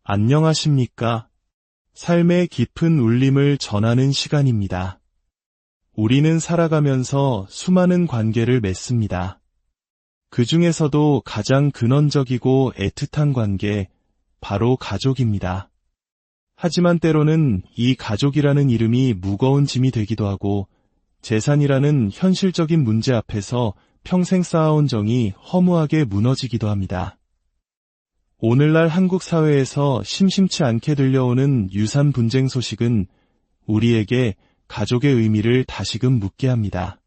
안녕하십니까? 삶의 깊은 울림을 전하는 시간입니다. 우리는 살아가면서 수많은 관계를 맺습니다. 그 중에서도 가장 근원적이고 애틋한 관계, 바로 가족입니다. 하지만 때로는 이 가족이라는 이름이 무거운 짐이 되기도 하고 재산이라는 현실적인 문제 앞에서 평생 쌓아온 정이 허무하게 무너지기도 합니다. 오늘날 한국 사회에서 심심치 않게 들려오는 유산 분쟁 소식은 우리에게 가족의 의미를 다시금 묻게 합니다.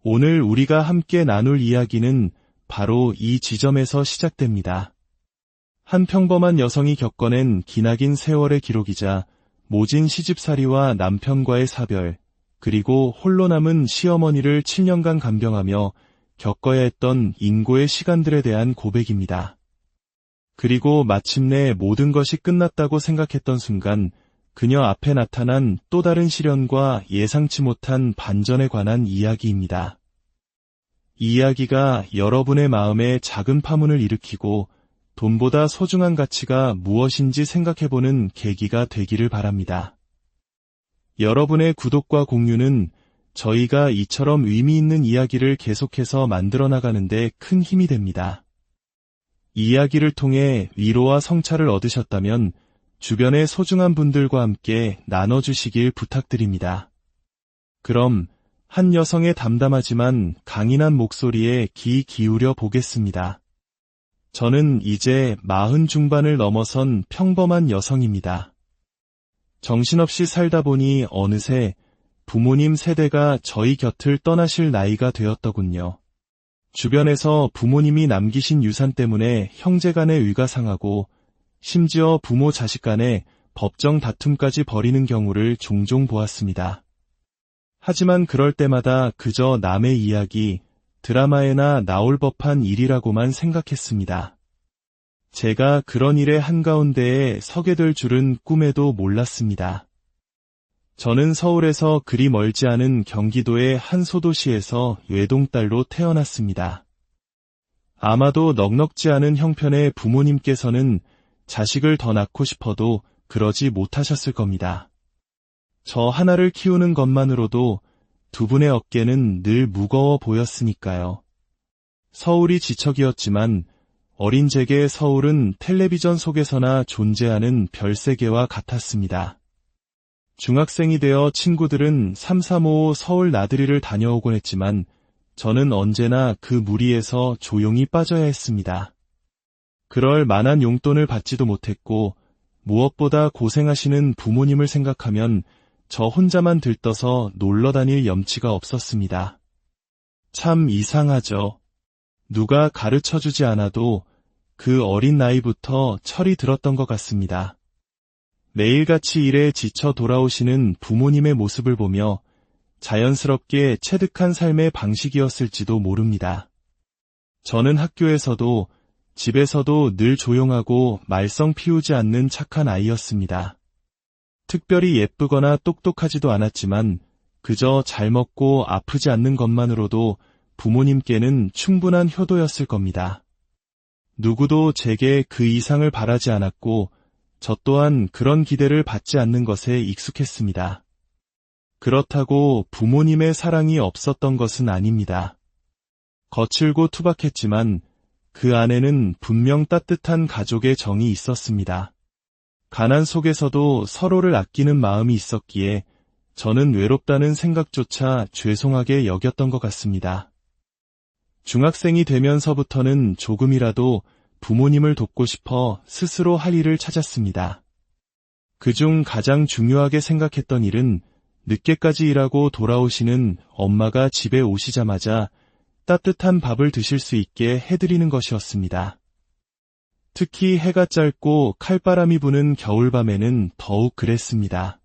오늘 우리가 함께 나눌 이야기는 바로 이 지점에서 시작됩니다. 한 평범한 여성이 겪어낸 기나긴 세월의 기록이자 모진 시집살이와 남편과의 사별, 그리고 홀로 남은 시어머니를 7년간 간병하며 겪어야 했던 인고의 시간들에 대한 고백입니다. 그리고 마침내 모든 것이 끝났다고 생각했던 순간 그녀 앞에 나타난 또 다른 시련과 예상치 못한 반전에 관한 이야기입니다. 이 이야기가 여러분의 마음에 작은 파문을 일으키고 돈보다 소중한 가치가 무엇인지 생각해보는 계기가 되기를 바랍니다. 여러분의 구독과 공유는 저희가 이처럼 의미 있는 이야기를 계속해서 만들어 나가는데 큰 힘이 됩니다. 이 이야기를 통해 위로와 성찰을 얻으셨다면 주변의 소중한 분들과 함께 나눠주시길 부탁드립니다. 그럼 한 여성의 담담하지만 강인한 목소리에 귀 기울여 보겠습니다. 저는 이제 40 중반을 넘어선 평범한 여성입니다. 정신없이 살다 보니 어느새 부모님 세대가 저희 곁을 떠나실 나이가 되었더군요. 주변에서 부모님이 남기신 유산 때문에 형제 간의 의가 상하고 심지어 부모 자식 간의 법정 다툼까지 벌이는 경우를 종종 보았습니다. 하지만 그럴 때마다 그저 남의 이야기, 드라마에나 나올 법한 일이라고만 생각했습니다. 제가 그런 일의 한가운데에 서게 될 줄은 꿈에도 몰랐습니다. 저는 서울에서 그리 멀지 않은 경기도의 한 소도시에서 외동딸로 태어났습니다. 아마도 넉넉지 않은 형편의 부모님께서는 자식을 더 낳고 싶어도 그러지 못하셨을 겁니다. 저 하나를 키우는 것만으로도 두 분의 어깨는 늘 무거워 보였으니까요. 서울이 지척이었지만 어린 제게 서울은 텔레비전 속에서나 존재하는 별세계와 같았습니다. 중학생이 되어 친구들은 335 서울 나들이를 다녀오곤 했지만 저는 언제나 그 무리에서 조용히 빠져야 했습니다. 그럴 만한 용돈을 받지도 못했고 무엇보다 고생하시는 부모님을 생각하면 저 혼자만 들떠서 놀러 다닐 염치가 없었습니다. 참 이상하죠. 누가 가르쳐주지 않아도 그 어린 나이부터 철이 들었던 것 같습니다. 매일같이 일에 지쳐 돌아오시는 부모님의 모습을 보며 자연스럽게 체득한 삶의 방식이었을지도 모릅니다. 저는 학교에서도 집에서도 늘 조용하고 말썽 피우지 않는 착한 아이였습니다. 특별히 예쁘거나 똑똑하지도 않았지만 그저 잘 먹고 아프지 않는 것만으로도 부모님께는 충분한 효도였을 겁니다. 누구도 제게 그 이상을 바라지 않았고 저 또한 그런 기대를 받지 않는 것에 익숙했습니다. 그렇다고 부모님의 사랑이 없었던 것은 아닙니다. 거칠고 투박했지만 그 안에는 분명 따뜻한 가족의 정이 있었습니다. 가난 속에서도 서로를 아끼는 마음이 있었기에 저는 외롭다는 생각조차 죄송하게 여겼던 것 같습니다. 중학생이 되면서부터는 조금이라도 부모님을 돕고 싶어 스스로 할 일을 찾았습니다. 그중 가장 중요하게 생각했던 일은 늦게까지 일하고 돌아오시는 엄마가 집에 오시자마자 따뜻한 밥을 드실 수 있게 해드리는 것이었습니다. 특히 해가 짧고 칼바람이 부는 겨울밤에는 더욱 그랬습니다.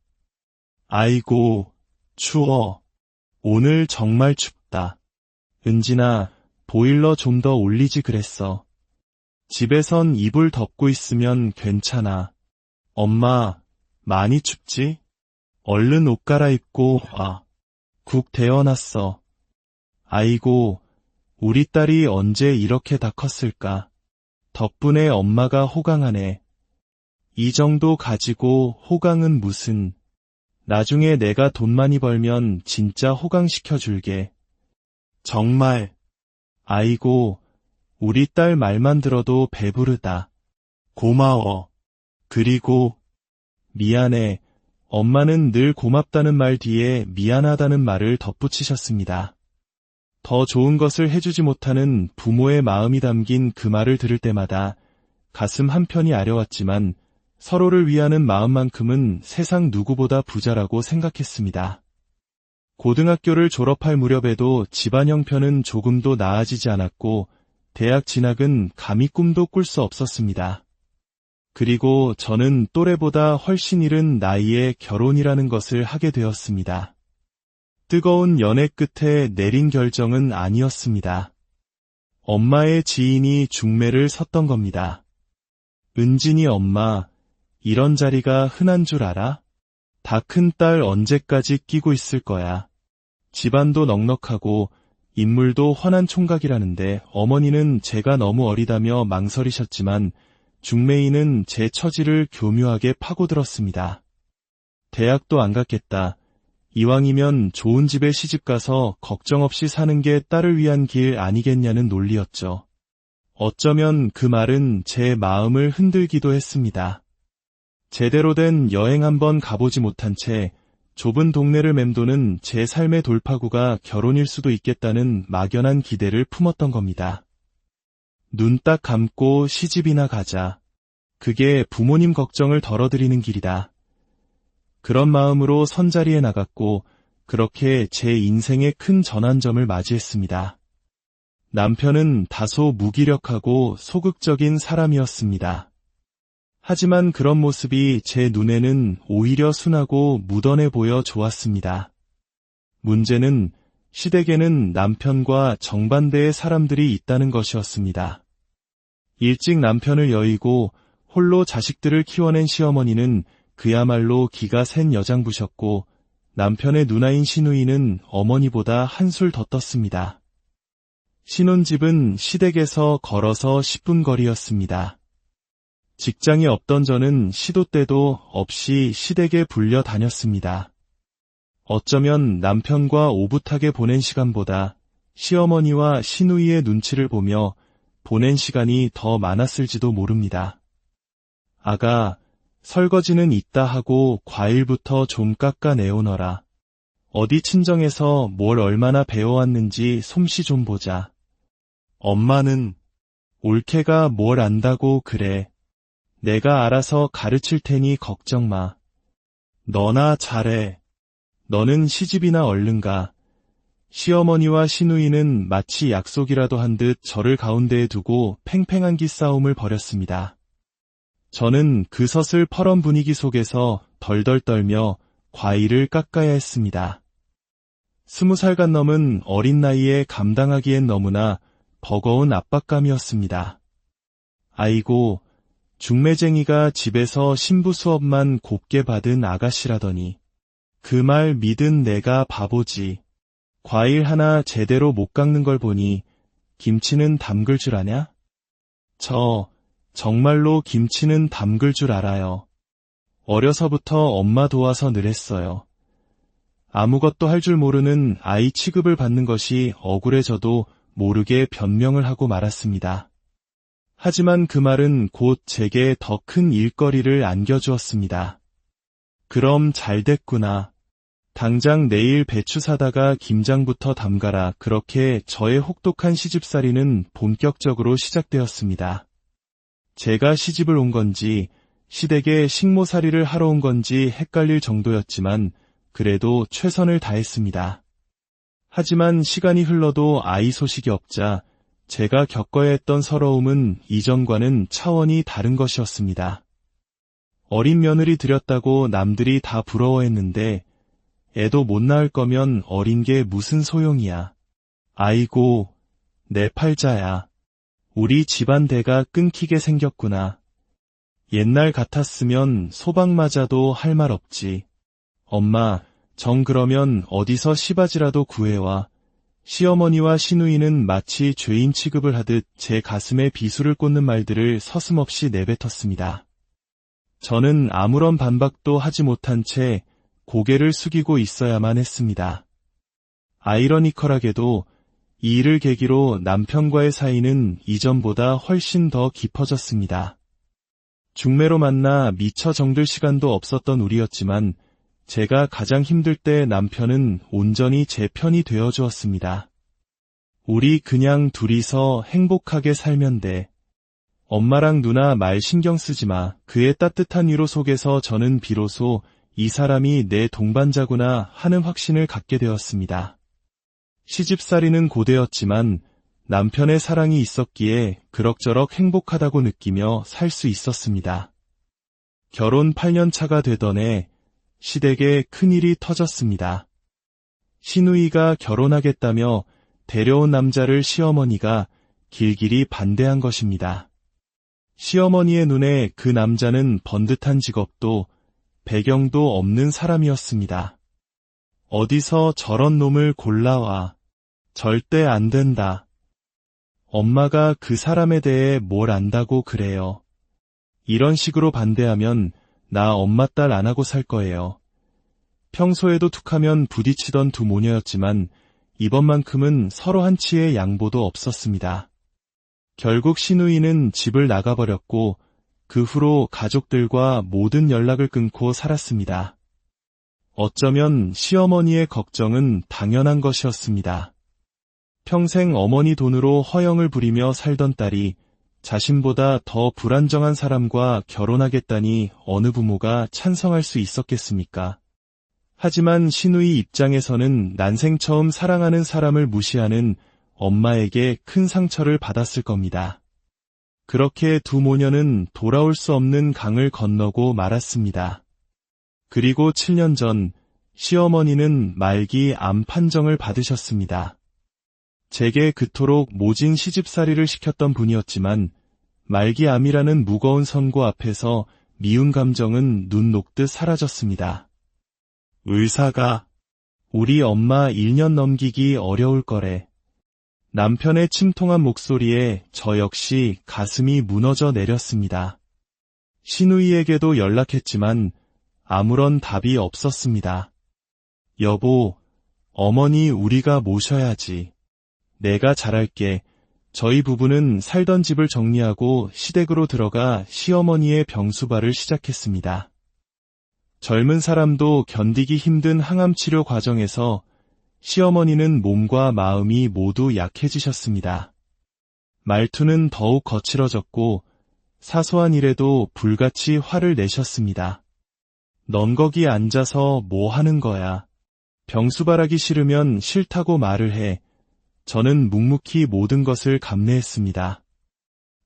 아이고, 추워. 오늘 정말 춥다. 은진아, 보일러 좀 더 올리지 그랬어. 집에선 이불 덮고 있으면 괜찮아. 엄마, 많이 춥지? 얼른 옷 갈아입고 와. 국 데워놨어. 아이고, 우리 딸이 언제 이렇게 다 컸을까? 덕분에 엄마가 호강하네. 이 정도 가지고 호강은 무슨. 나중에 내가 돈 많이 벌면 진짜 호강시켜 줄게. 정말. 아이고, 우리 딸 말만 들어도 배부르다. 고마워. 그리고 미안해. 엄마는 늘 고맙다는 말 뒤에 미안하다는 말을 덧붙이셨습니다. 더 좋은 것을 해주지 못하는 부모의 마음이 담긴 그 말을 들을 때마다 가슴 한편이 아려왔지만 서로를 위하는 마음만큼은 세상 누구보다 부자라고 생각했습니다. 고등학교를 졸업할 무렵에도 집안 형편은 조금도 나아지지 않았고 대학 진학은 감히 꿈도 꿀 수 없었습니다. 그리고 저는 또래보다 훨씬 이른 나이에 결혼이라는 것을 하게 되었습니다. 뜨거운 연애 끝에 내린 결정은 아니었습니다. 엄마의 지인이 중매를 섰던 겁니다. 은진이 엄마, 이런 자리가 흔한 줄 알아? 다 큰 딸 언제까지 끼고 있을 거야. 집안도 넉넉하고 인물도 훤한 총각이라는데 어머니는 제가 너무 어리다며 망설이셨지만 중매인은 제 처지를 교묘하게 파고들었습니다. 대학도 안 갔겠다. 이왕이면 좋은 집에 시집가서 걱정 없이 사는 게 딸을 위한 길 아니겠냐는 논리였죠. 어쩌면 그 말은 제 마음을 흔들기도 했습니다. 제대로 된 여행 한번 가보지 못한 채 좁은 동네를 맴도는 제 삶의 돌파구가 결혼일 수도 있겠다는 막연한 기대를 품었던 겁니다. 눈 딱 감고 시집이나 가자. 그게 부모님 걱정을 덜어드리는 길이다. 그런 마음으로 선자리에 나갔고 그렇게 제 인생의 큰 전환점을 맞이했습니다. 남편은 다소 무기력하고 소극적인 사람이었습니다. 하지만 그런 모습이 제 눈에는 오히려 순하고 무던해 보여 좋았습니다. 문제는 시댁에는 남편과 정반대의 사람들이 있다는 것이었습니다. 일찍 남편을 여의고 홀로 자식들을 키워낸 시어머니는 그야말로 기가 센 여장부셨고 남편의 누나인 시누이는 어머니보다 한술 더 떴습니다. 신혼집은 시댁에서 걸어서 10분 거리였습니다. 직장이 없던 저는 시도 때도 없이 시댁에 불려 다녔습니다. 어쩌면 남편과 오붓하게 보낸 시간보다 시어머니와 시누이의 눈치를 보며 보낸 시간이 더 많았을지도 모릅니다. 아가, 설거지는 이따 하고 과일부터 좀 깎아내오너라. 어디 친정에서 뭘 얼마나 배워왔는지 솜씨 좀 보자. 엄마는 올케가 뭘 안다고 그래. 내가 알아서 가르칠 테니 걱정 마. 너나 잘해. 너는 시집이나 얼른 가. 시어머니와 시누이는 마치 약속이라도 한 듯 저를 가운데에 두고 팽팽한 기싸움을 벌였습니다. 저는 그 서슬퍼런 분위기 속에서 덜덜 떨며 과일을 깎아야 했습니다. 20살 넘은 어린 나이에 감당하기엔 너무나 버거운 압박감이었습니다. 아이고, 중매쟁이가 집에서 신부 수업만 곱게 받은 아가씨라더니 그 말 믿은 내가 바보지. 과일 하나 제대로 못 깎는 걸 보니 김치는 담글 줄 아냐? 정말로 김치는 담글 줄 알아요. 어려서부터 엄마 도와서 늘 했어요. 아무것도 할 줄 모르는 아이 취급을 받는 것이 억울해져도 모르게 변명을 하고 말았습니다. 하지만 그 말은 곧 제게 더 큰 일거리를 안겨주었습니다. 그럼 잘 됐구나. 당장 내일 배추 사다가 김장부터 담가라. 그렇게 저의 혹독한 시집살이는 본격적으로 시작되었습니다. 제가 시집을 온 건지 시댁에 식모살이를 하러 온 건지 헷갈릴 정도였지만 그래도 최선을 다했습니다. 하지만 시간이 흘러도 아이 소식이 없자 제가 겪어야 했던 서러움은 이전과는 차원이 다른 것이었습니다. 어린 며느리 들였다고 남들이 다 부러워했는데 애도 못 낳을 거면 어린 게 무슨 소용이야. 아이고, 내 팔자야. 우리 집안 대가 끊기게 생겼구나. 옛날 같았으면 소방 맞아도 할 말 없지. 엄마, 정 그러면 어디서 시바지라도 구해와. 시어머니와 시누이는 마치 죄인 취급을 하듯 제 가슴에 비수를 꽂는 말들을 서슴없이 내뱉었습니다. 저는 아무런 반박도 하지 못한 채 고개를 숙이고 있어야만 했습니다. 아이러니컬하게도 이 일을 계기로 남편과의 사이는 이전보다 훨씬 더 깊어졌습니다. 중매로 만나 미처 정들 시간도 없었던 우리였지만 제가 가장 힘들 때 남편은 온전히 제 편이 되어 주었습니다. 우리 그냥 둘이서 행복하게 살면 돼. 엄마랑 누나 말 신경 쓰지 마. 그의 따뜻한 위로 속에서 저는 비로소 이 사람이 내 동반자구나 하는 확신을 갖게 되었습니다. 시집살이는 고되었지만 남편의 사랑이 있었기에 그럭저럭 행복하다고 느끼며 살 수 있었습니다. 결혼 8년 차가 되던 해 시댁에 큰일이 터졌습니다. 시누이가 결혼하겠다며 데려온 남자를 시어머니가 길길이 반대한 것입니다. 시어머니의 눈에 그 남자는 번듯한 직업도 배경도 없는 사람이었습니다. 어디서 저런 놈을 골라와. 절대 안 된다. 엄마가 그 사람에 대해 뭘 안다고 그래요. 이런 식으로 반대하면 나 엄마 딸 안 하고 살 거예요. 평소에도 툭하면 부딪히던 두 모녀였지만 이번만큼은 서로 한치의 양보도 없었습니다. 결국 시누이는 집을 나가버렸고 그 후로 가족들과 모든 연락을 끊고 살았습니다. 어쩌면 시어머니의 걱정은 당연한 것이었습니다. 평생 어머니 돈으로 허영을 부리며 살던 딸이 자신보다 더 불안정한 사람과 결혼하겠다니 어느 부모가 찬성할 수 있었겠습니까? 하지만 시누이 입장에서는 난생 처음 사랑하는 사람을 무시하는 엄마에게 큰 상처를 받았을 겁니다. 그렇게 두 모녀는 돌아올 수 없는 강을 건너고 말았습니다. 그리고 7년 전 시어머니는 말기 암 판정을 받으셨습니다. 제게 그토록 모진 시집살이를 시켰던 분이었지만 말기 암이라는 무거운 선고 앞에서 미운 감정은 눈 녹듯 사라졌습니다. 의사가 우리 엄마 1년 넘기기 어려울 거래. 남편의 침통한 목소리에 저 역시 가슴이 무너져 내렸습니다. 시누이에게도 연락했지만 아무런 답이 없었습니다. 여보, 어머니 우리가 모셔야지. 내가 잘할게. 저희 부부는 살던 집을 정리하고 시댁으로 들어가 시어머니의 병수발을 시작했습니다. 젊은 사람도 견디기 힘든 항암 치료 과정에서 시어머니는 몸과 마음이 모두 약해지셨습니다. 말투는 더욱 거칠어졌고 사소한 일에도 불같이 화를 내셨습니다. 넌 거기 앉아서 뭐 하는 거야? 병수발하기 싫으면 싫다고 말을 해. 저는 묵묵히 모든 것을 감내했습니다.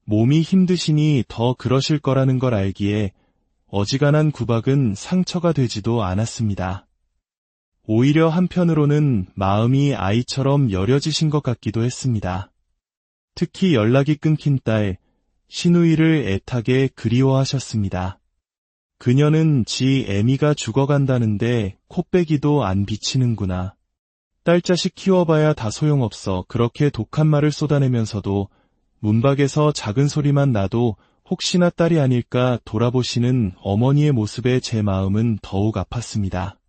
몸이 힘드시니 더 그러실 거라는 걸 알기에 어지간한 구박은 상처가 되지도 않았습니다. 오히려 한편으로는 마음이 아이처럼 여려지신 것 같기도 했습니다. 특히 연락이 끊긴 딸, 시누이를 애타게 그리워하셨습니다. 그녀는 지 애미가 죽어간다는데 코빼기도 안 비치는구나. 딸자식 키워봐야 다 소용없어. 그렇게 독한 말을 쏟아내면서도 문밖에서 작은 소리만 나도 혹시나 딸이 아닐까 돌아보시는 어머니의 모습에 제 마음은 더욱 아팠습니다.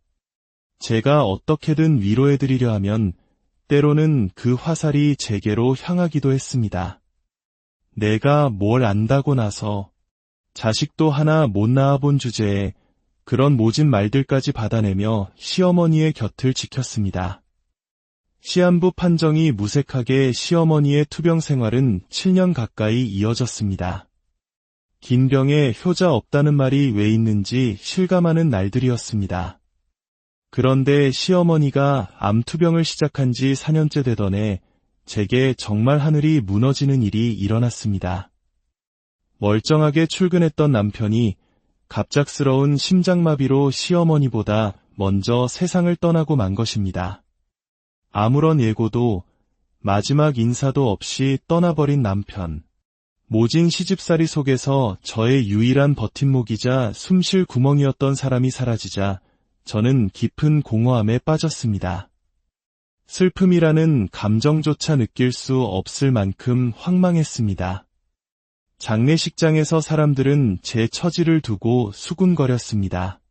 제가 어떻게든 위로해드리려 하면 때로는 그 화살이 제게로 향하기도 했습니다. 내가 뭘 안다고 나서 자식도 하나 못 낳아본 주제에 그런 모진 말들까지 받아내며 시어머니의 곁을 지켰습니다. 시한부 판정이 무색하게 시어머니의 투병 생활은 7년 가까이 이어졌습니다. 긴 병에 효자 없다는 말이 왜 있는지 실감하는 날들이었습니다. 그런데 시어머니가 암투병을 시작한 지 4년째 되던 해 제게 정말 하늘이 무너지는 일이 일어났습니다. 멀쩡하게 출근했던 남편이 갑작스러운 심장마비로 시어머니보다 먼저 세상을 떠나고 만 것입니다. 아무런 예고도 마지막 인사도 없이 떠나버린 남편. 모진 시집살이 속에서 저의 유일한 버팀목이자 숨쉴 구멍이었던 사람이 사라지자 저는 깊은 공허함에 빠졌습니다. 슬픔이라는 감정조차 느낄 수 없을 만큼 황망했습니다. 장례식장에서 사람들은 제 처지를 두고 수군거렸습니다.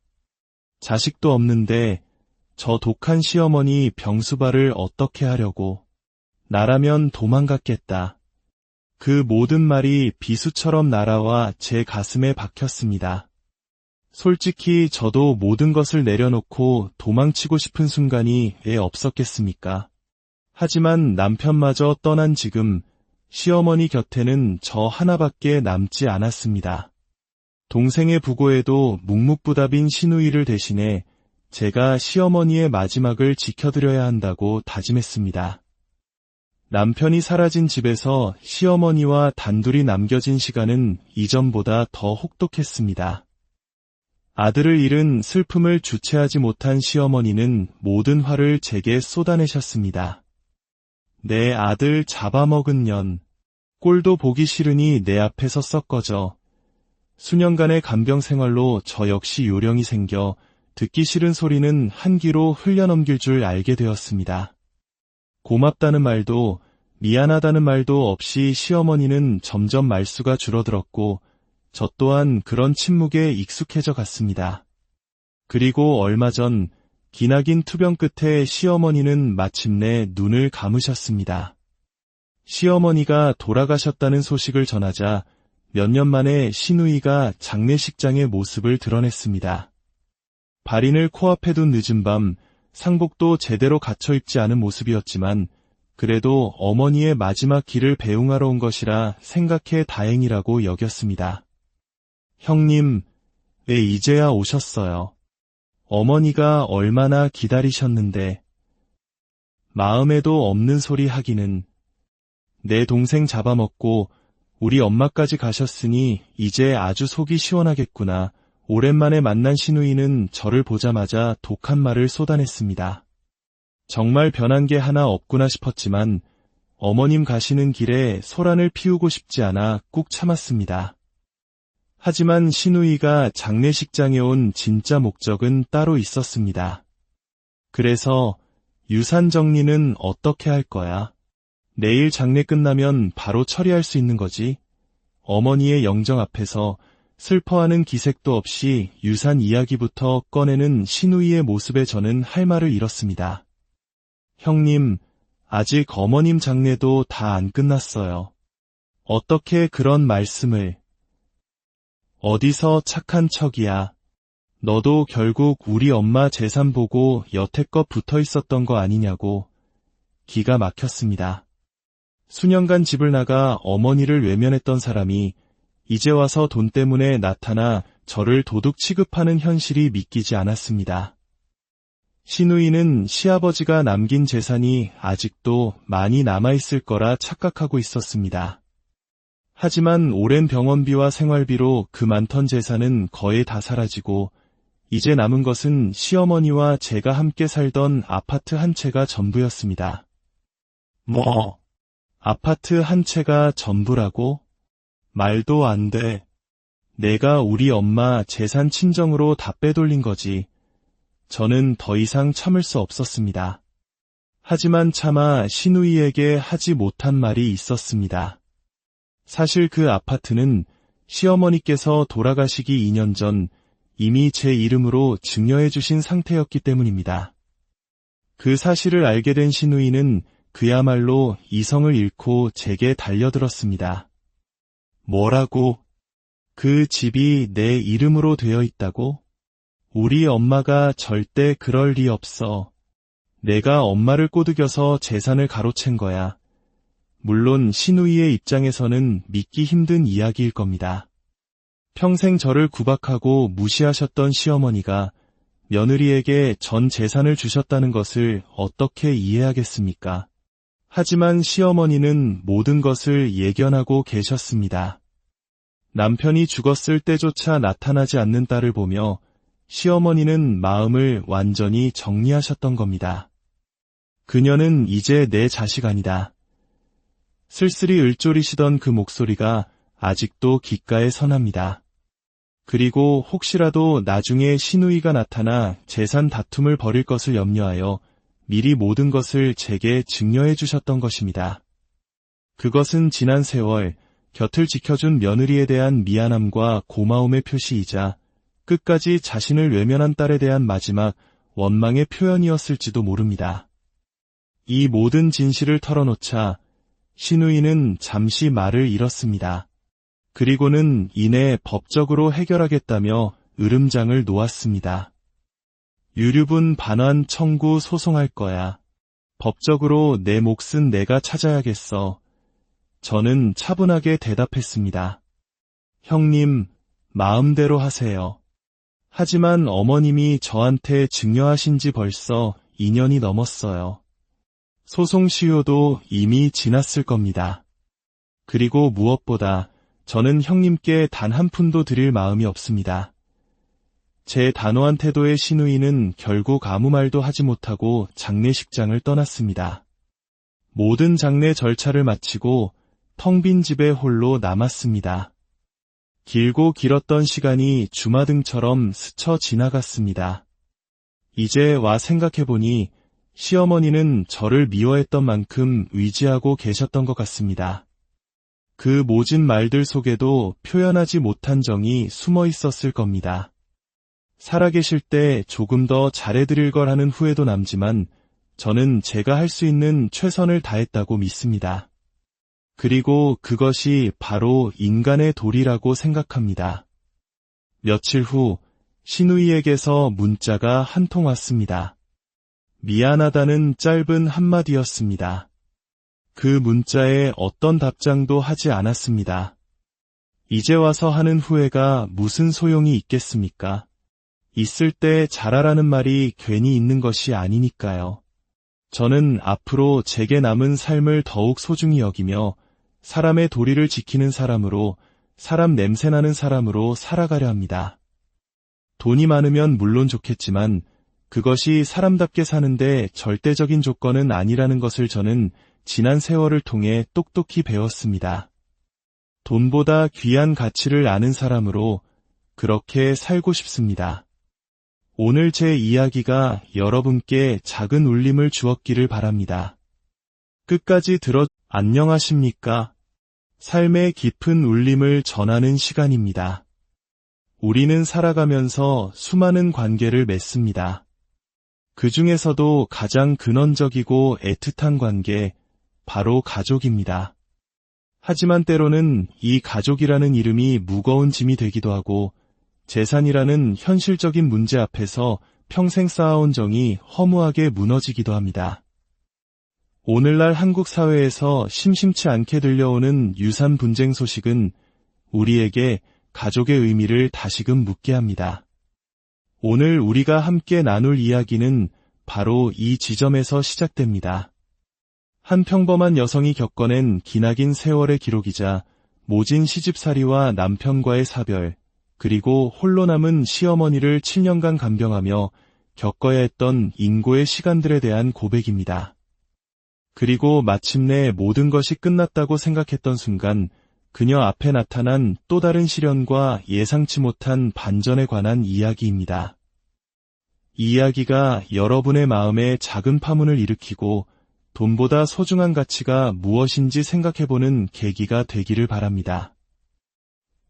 자식도 없는데 저 독한 시어머니 병수발을 어떻게 하려고. 나라면 도망갔겠다. 그 모든 말이 비수처럼 날아와 제 가슴에 박혔습니다. 솔직히 저도 모든 것을 내려놓고 도망치고 싶은 순간이 왜 없었겠습니까? 하지만 남편마저 떠난 지금 시어머니 곁에는 저 하나밖에 남지 않았습니다. 동생의 부고에도 묵묵부답인 시누이를 대신해 제가 시어머니의 마지막을 지켜드려야 한다고 다짐했습니다. 남편이 사라진 집에서 시어머니와 단둘이 남겨진 시간은 이전보다 더 혹독했습니다. 아들을 잃은 슬픔을 주체하지 못한 시어머니는 모든 화를 제게 쏟아내셨습니다. 내 아들 잡아먹은 년, 꼴도 보기 싫으니 내 앞에서 썩거져. 수년간의 간병 생활로 저 역시 요령이 생겨 듣기 싫은 소리는 한 귀로 흘려넘길 줄 알게 되었습니다. 고맙다는 말도 미안하다는 말도 없이 시어머니는 점점 말수가 줄어들었고 저 또한 그런 침묵에 익숙해져 갔습니다. 그리고 얼마 전 기나긴 투병 끝에 시어머니는 마침내 눈을 감으셨습니다. 시어머니가 돌아가셨다는 소식을 전하자 몇 년 만에 시누이가 장례식장의 모습을 드러냈습니다. 발인을 코앞에 둔 늦은 밤 상복도 제대로 갖춰 입지 않은 모습이었지만 그래도 어머니의 마지막 길을 배웅하러 온 것이라 생각해 다행이라고 여겼습니다. 형님, 왜 이제야 오셨어요? 어머니가 얼마나 기다리셨는데. 마음에도 없는 소리 하기는. 내 동생 잡아먹고 우리 엄마까지 가셨으니 이제 아주 속이 시원하겠구나. 오랜만에 만난 시누이는 저를 보자마자 독한 말을 쏟아냈습니다. 정말 변한 게 하나 없구나 싶었지만 어머님 가시는 길에 소란을 피우고 싶지 않아 꾹 참았습니다. 하지만 시누이가 장례식장에 온 진짜 목적은 따로 있었습니다. 그래서 유산 정리는 어떻게 할 거야? 내일 장례 끝나면 바로 처리할 수 있는 거지? 어머니의 영정 앞에서 슬퍼하는 기색도 없이 유산 이야기부터 꺼내는 시누이의 모습에 저는 할 말을 잃었습니다. 형님, 아직 어머님 장례도 다 안 끝났어요. 어떻게 그런 말씀을. 어디서 착한 척이야. 너도 결국 우리 엄마 재산 보고 여태껏 붙어 있었던 거 아니냐고. 기가 막혔습니다. 수년간 집을 나가 어머니를 외면했던 사람이 이제 와서 돈 때문에 나타나 저를 도둑 취급하는 현실이 믿기지 않았습니다. 시누이는 시아버지가 남긴 재산이 아직도 많이 남아있을 거라 착각하고 있었습니다. 하지만 오랜 병원비와 생활비로 그 많던 재산은 거의 다 사라지고 이제 남은 것은 시어머니와 제가 함께 살던 아파트 한 채가 전부였습니다. 뭐? 아파트 한 채가 전부라고? 말도 안 돼. 내가 우리 엄마 재산 친정으로 다 빼돌린 거지. 저는 더 이상 참을 수 없었습니다. 하지만 차마 시누이에게 하지 못한 말이 있었습니다. 사실 그 아파트는 시어머니께서 돌아가시기 2년 전 이미 제 이름으로 증여해 주신 상태였기 때문입니다. 그 사실을 알게 된 시누이는 그야말로 이성을 잃고 제게 달려들었습니다. 뭐라고? 그 집이 내 이름으로 되어 있다고? 우리 엄마가 절대 그럴 리 없어. 내가 엄마를 꼬드겨서 재산을 가로챈 거야. 물론 시누이의 입장에서는 믿기 힘든 이야기일 겁니다. 평생 저를 구박하고 무시하셨던 시어머니가 며느리에게 전 재산을 주셨다는 것을 어떻게 이해하겠습니까? 하지만 시어머니는 모든 것을 예견하고 계셨습니다. 남편이 죽었을 때조차 나타나지 않는 딸을 보며 시어머니는 마음을 완전히 정리하셨던 겁니다. 그녀는 이제 내 자식 아니다. 쓸쓸히 을조리시던 그 목소리가 아직도 귓가에 선합니다. 그리고 혹시라도 나중에 시누이가 나타나 재산 다툼을 벌일 것을 염려하여 미리 모든 것을 제게 증여해 주셨던 것입니다. 그것은 지난 세월 곁을 지켜준 며느리에 대한 미안함과 고마움의 표시이자 끝까지 자신을 외면한 딸에 대한 마지막 원망의 표현이었을지도 모릅니다. 이 모든 진실을 털어놓자 신우이는 잠시 말을 잃었습니다. 그리고는 이내 법적으로 해결하겠다며 으름장을 놓았습니다. 유류분 반환 청구 소송할 거야. 법적으로 내 몫은 내가 찾아야겠어. 저는 차분하게 대답했습니다. 형님, 마음대로 하세요. 하지만 어머님이 저한테 증여하신 지 벌써 2년이 넘었어요. 소송 시효도 이미 지났을 겁니다. 그리고 무엇보다 저는 형님께 단 한 푼도 드릴 마음이 없습니다. 제 단호한 태도의 신우이는 결국 아무 말도 하지 못하고 장례식장을 떠났습니다. 모든 장례 절차를 마치고 텅 빈 집에 홀로 남았습니다. 길고 길었던 시간이 주마등처럼 스쳐 지나갔습니다. 이제 와 생각해보니 시어머니는 저를 미워했던 만큼 의지하고 계셨던 것 같습니다. 그 모진 말들 속에도 표현하지 못한 정이 숨어 있었을 겁니다. 살아계실 때 조금 더 잘해드릴 걸 하는 후회도 남지만 저는 제가 할 수 있는 최선을 다했다고 믿습니다. 그리고 그것이 바로 인간의 도리라고 생각합니다. 며칠 후 신우이에게서 문자가 한 통 왔습니다. 미안하다는 짧은 한마디였습니다. 그 문자에 어떤 답장도 하지 않았습니다. 이제 와서 하는 후회가 무슨 소용이 있겠습니까? 있을 때 잘하라는 말이 괜히 있는 것이 아니니까요. 저는 앞으로 제게 남은 삶을 더욱 소중히 여기며 사람의 도리를 지키는 사람으로, 사람 냄새나는 사람으로 살아가려 합니다. 돈이 많으면 물론 좋겠지만 그것이 사람답게 사는데 절대적인 조건은 아니라는 것을 저는 지난 세월을 통해 똑똑히 배웠습니다. 돈보다 귀한 가치를 아는 사람으로 그렇게 살고 싶습니다. 오늘 제 이야기가 여러분께 작은 울림을 주었기를 바랍니다. 끝까지 안녕하십니까? 삶의 깊은 울림을 전하는 시간입니다. 우리는 살아가면서 수많은 관계를 맺습니다. 그 중에서도 가장 근원적이고 애틋한 관계, 바로 가족입니다. 하지만 때로는 이 가족이라는 이름이 무거운 짐이 되기도 하고 재산이라는 현실적인 문제 앞에서 평생 쌓아온 정이 허무하게 무너지기도 합니다. 오늘날 한국 사회에서 심심치 않게 들려오는 유산 분쟁 소식은 우리에게 가족의 의미를 다시금 묻게 합니다. 오늘 우리가 함께 나눌 이야기는 바로 이 지점에서 시작됩니다. 한 평범한 여성이 겪어낸 기나긴 세월의 기록이자 모진 시집살이와 남편과의 사별, 그리고 홀로 남은 시어머니를 7년간 간병하며 겪어야 했던 인고의 시간들에 대한 고백입니다. 그리고 마침내 모든 것이 끝났다고 생각했던 순간 그녀 앞에 나타난 또 다른 시련과 예상치 못한 반전에 관한 이야기입니다. 이 이야기가 여러분의 마음에 작은 파문을 일으키고 돈보다 소중한 가치가 무엇인지 생각해보는 계기가 되기를 바랍니다.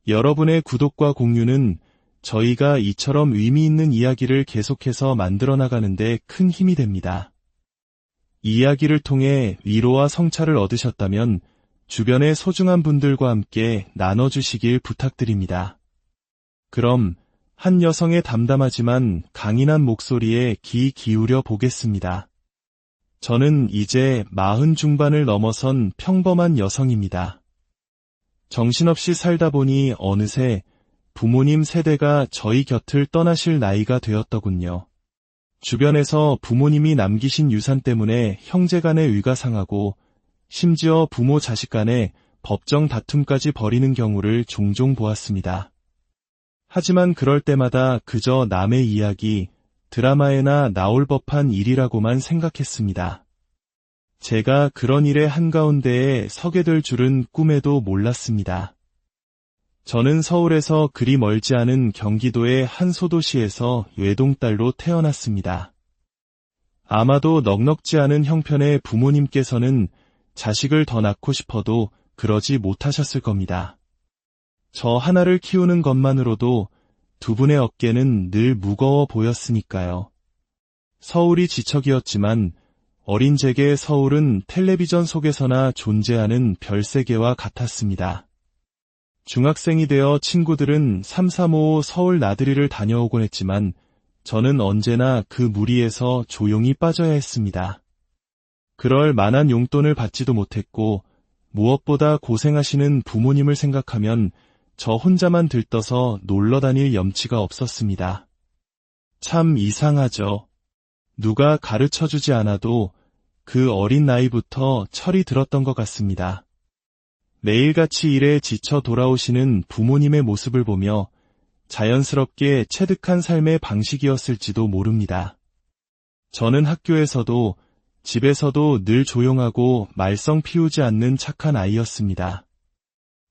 여러분의 구독과 공유는 저희가 이처럼 의미 있는 이야기를 계속해서 만들어 나가는데 큰 힘이 됩니다. 이 이야기를 통해 위로와 성찰을 얻으셨다면 주변의 소중한 분들과 함께 나눠주시길 부탁드립니다. 그럼 한 여성의 담담하지만 강인한 목소리에 귀 기울여 보겠습니다. 저는 이제 40 중반을 넘어선 평범한 여성입니다. 정신없이 살다 보니 어느새 부모님 세대가 저희 곁을 떠나실 나이가 되었더군요. 주변에서 부모님이 남기신 유산 때문에 형제 간의 의가 상하고 심지어 부모 자식 간의 법정 다툼까지 벌이는 경우를 종종 보았습니다. 하지만 그럴 때마다 그저 남의 이야기, 드라마에나 나올 법한 일이라고만 생각했습니다. 제가 그런 일의 한가운데에 서게 될 줄은 꿈에도 몰랐습니다. 저는 서울에서 그리 멀지 않은 경기도의 한 소도시에서 외동딸로 태어났습니다. 아마도 넉넉지 않은 형편의 부모님께서는 자식을 더 낳고 싶어도 그러지 못하셨을 겁니다. 저 하나를 키우는 것만으로도 두 분의 어깨는 늘 무거워 보였으니까요. 서울이 지척이었지만 어린 제게 서울은 텔레비전 속에서나 존재하는 별세계와 같았습니다. 중학생이 되어 친구들은 335 서울 나들이를 다녀오곤 했지만 저는 언제나 그 무리에서 조용히 빠져야 했습니다. 그럴 만한 용돈을 받지도 못했고 무엇보다 고생하시는 부모님을 생각하면 저 혼자만 들떠서 놀러 다닐 염치가 없었습니다. 참 이상하죠. 누가 가르쳐주지 않아도 그 어린 나이부터 철이 들었던 것 같습니다. 매일같이 일에 지쳐 돌아오시는 부모님의 모습을 보며 자연스럽게 체득한 삶의 방식이었을지도 모릅니다. 저는 학교에서도 집에서도 늘 조용하고 말썽 피우지 않는 착한 아이였습니다.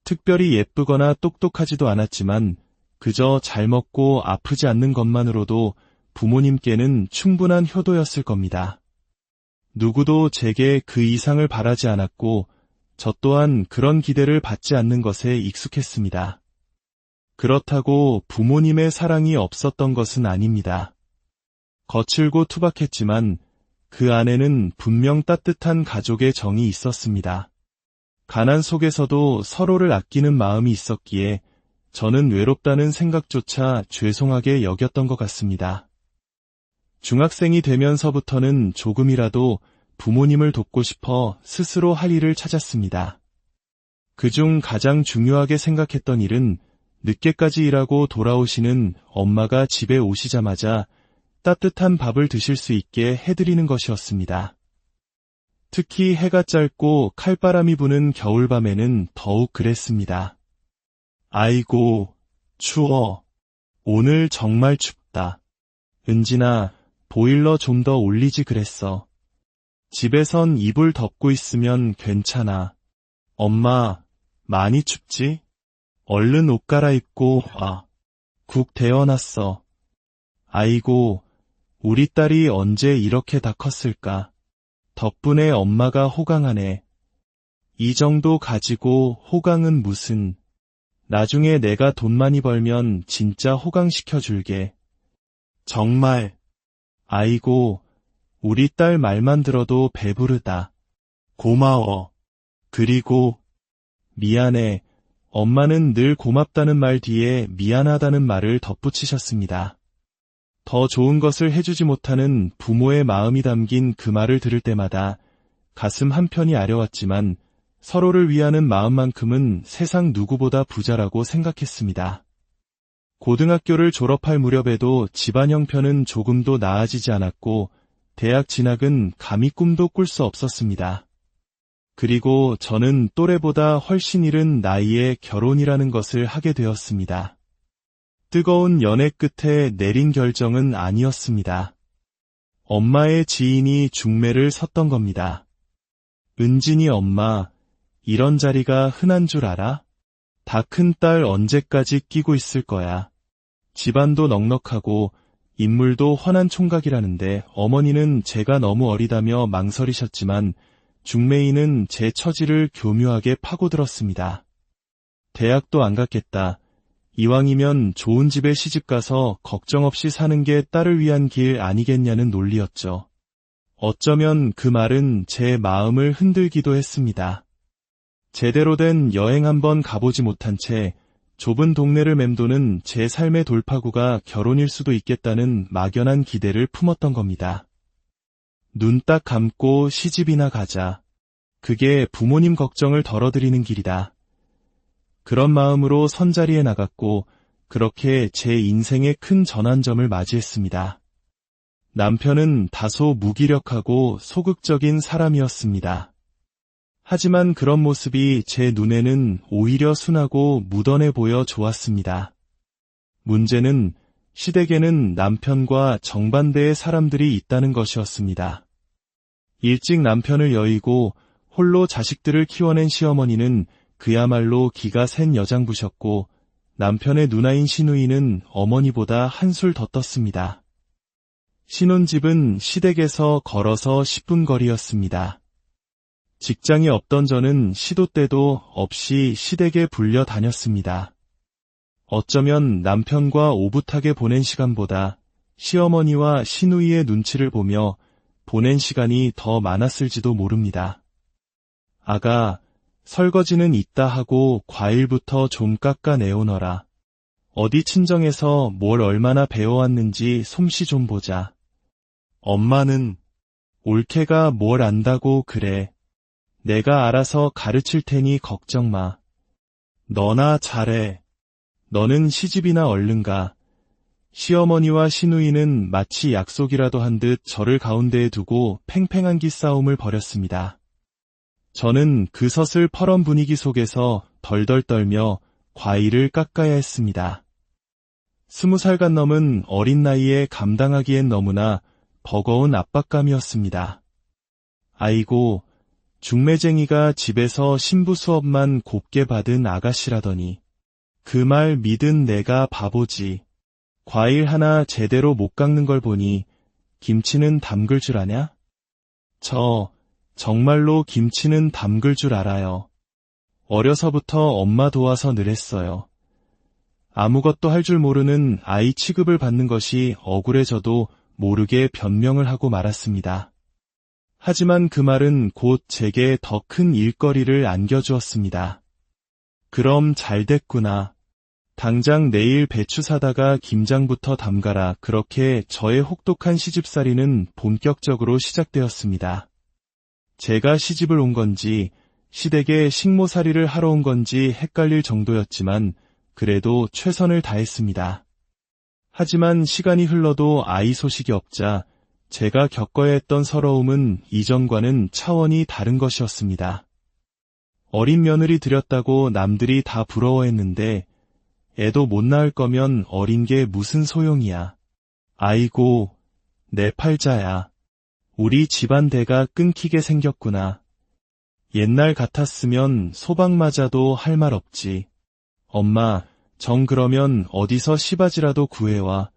특별히 예쁘거나 똑똑하지도 않았지만 그저 잘 먹고 아프지 않는 것만으로도 부모님께는 충분한 효도였을 겁니다. 누구도 제게 그 이상을 바라지 않았고 저 또한 그런 기대를 받지 않는 것에 익숙했습니다. 그렇다고 부모님의 사랑이 없었던 것은 아닙니다. 거칠고 투박했지만 그 안에는 분명 따뜻한 가족의 정이 있었습니다. 가난 속에서도 서로를 아끼는 마음이 있었기에 저는 외롭다는 생각조차 죄송하게 여겼던 것 같습니다. 중학생이 되면서부터는 조금이라도 부모님을 돕고 싶어 스스로 할 일을 찾았습니다. 그중 가장 중요하게 생각했던 일은 늦게까지 일하고 돌아오시는 엄마가 집에 오시자마자 따뜻한 밥을 드실 수 있게 해드리는 것이었습니다. 특히 해가 짧고 칼바람이 부는 겨울밤에는 더욱 그랬습니다. 아이고, 추워. 오늘 정말 춥다. 은진아, 보일러 좀 더 올리지 그랬어. 집에선 이불 덮고 있으면 괜찮아. 엄마, 많이 춥지? 얼른 옷 갈아입고 와. 국 데워놨어. 아이고, 우리 딸이 언제 이렇게 다 컸을까? 덕분에 엄마가 호강하네. 이 정도 가지고 호강은 무슨. 나중에 내가 돈 많이 벌면 진짜 호강시켜줄게. 정말. 아이고, 우리 딸 말만 들어도 배부르다. 고마워. 그리고 미안해. 엄마는 늘 고맙다는 말 뒤에 미안하다는 말을 덧붙이셨습니다. 더 좋은 것을 해주지 못하는 부모의 마음이 담긴 그 말을 들을 때마다 가슴 한편이 아려왔지만 서로를 위하는 마음만큼은 세상 누구보다 부자라고 생각했습니다. 고등학교를 졸업할 무렵에도 집안 형편은 조금도 나아지지 않았고 대학 진학은 감히 꿈도 꿀 수 없었습니다. 그리고 저는 또래보다 훨씬 이른 나이에 결혼이라는 것을 하게 되었습니다. 뜨거운 연애 끝에 내린 결정은 아니었습니다. 엄마의 지인이 중매를 섰던 겁니다. 은진이 엄마, 이런 자리가 흔한 줄 알아? 다 큰 딸 언제까지 끼고 있을 거야. 집안도 넉넉하고 인물도 훤한 총각이라는데 어머니는 제가 너무 어리다며 망설이셨지만 중매인은 제 처지를 교묘하게 파고들었습니다. 대학도 안 갔겠다. 이왕이면 좋은 집에 시집가서 걱정 없이 사는 게 딸을 위한 길 아니겠냐는 논리였죠. 어쩌면 그 말은 제 마음을 흔들기도 했습니다. 제대로 된 여행 한번 가보지 못한 채 좁은 동네를 맴도는 제 삶의 돌파구가 결혼일 수도 있겠다는 막연한 기대를 품었던 겁니다. 눈 딱 감고 시집이나 가자. 그게 부모님 걱정을 덜어드리는 길이다. 그런 마음으로 선자리에 나갔고 그렇게 제 인생의 큰 전환점을 맞이했습니다. 남편은 다소 무기력하고 소극적인 사람이었습니다. 하지만 그런 모습이 제 눈에는 오히려 순하고 무던해 보여 좋았습니다. 문제는 시댁에는 남편과 정반대의 사람들이 있다는 것이었습니다. 일찍 남편을 여의고 홀로 자식들을 키워낸 시어머니는 그야말로 기가 센 여장부셨고 남편의 누나인 시누이는 어머니보다 한술 더 떴습니다. 신혼집은 시댁에서 걸어서 10분 거리였습니다. 직장이 없던 저는 시도 때도 없이 시댁에 불려 다녔습니다. 어쩌면 남편과 오붓하게 보낸 시간보다 시어머니와 시누이의 눈치를 보며 보낸 시간이 더 많았을지도 모릅니다. 아가, 설거지는 이따 하고 과일부터 좀 깎아내오너라. 어디 친정에서 뭘 얼마나 배워왔는지 솜씨 좀 보자. 엄마는 올케가 뭘 안다고 그래. 내가 알아서 가르칠 테니 걱정 마. 너나 잘해. 너는 시집이나 얼른 가. 시어머니와 시누이는 마치 약속이라도 한 듯 저를 가운데에 두고 팽팽한 기싸움을 벌였습니다. 저는 그 서슬퍼런 분위기 속에서 덜덜 떨며 과일을 깎아야 했습니다. 20살간 넘은 어린 나이에 감당하기엔 너무나 버거운 압박감이었습니다. 아이고, 중매쟁이가 집에서 신부 수업만 곱게 받은 아가씨라더니 그 말 믿은 내가 바보지. 과일 하나 제대로 못 깎는 걸 보니 김치는 담글 줄 아냐? 정말로 김치는 담글 줄 알아요. 어려서부터 엄마 도와서 늘 했어요. 아무것도 할 줄 모르는 아이 취급을 받는 것이 억울해져도 모르게 변명을 하고 말았습니다. 하지만 그 말은 곧 제게 더 큰 일거리를 안겨주었습니다. 그럼 잘 됐구나. 당장 내일 배추 사다가 김장부터 담가라. 그렇게 저의 혹독한 시집살이는 본격적으로 시작되었습니다. 제가 시집을 온 건지 시댁에 식모살이를 하러 온 건지 헷갈릴 정도였지만 그래도 최선을 다했습니다. 하지만 시간이 흘러도 아이 소식이 없자 제가 겪어야 했던 서러움은 이전과는 차원이 다른 것이었습니다. 어린 며느리 들였다고 남들이 다 부러워했는데 애도 못 낳을 거면 어린 게 무슨 소용이야. 아이고, 내 팔자야. 우리 집안 대가 끊기게 생겼구나. 옛날 같았으면 소방 맞아도 할 말 없지. 엄마, 정 그러면 어디서 시바지라도 구해와.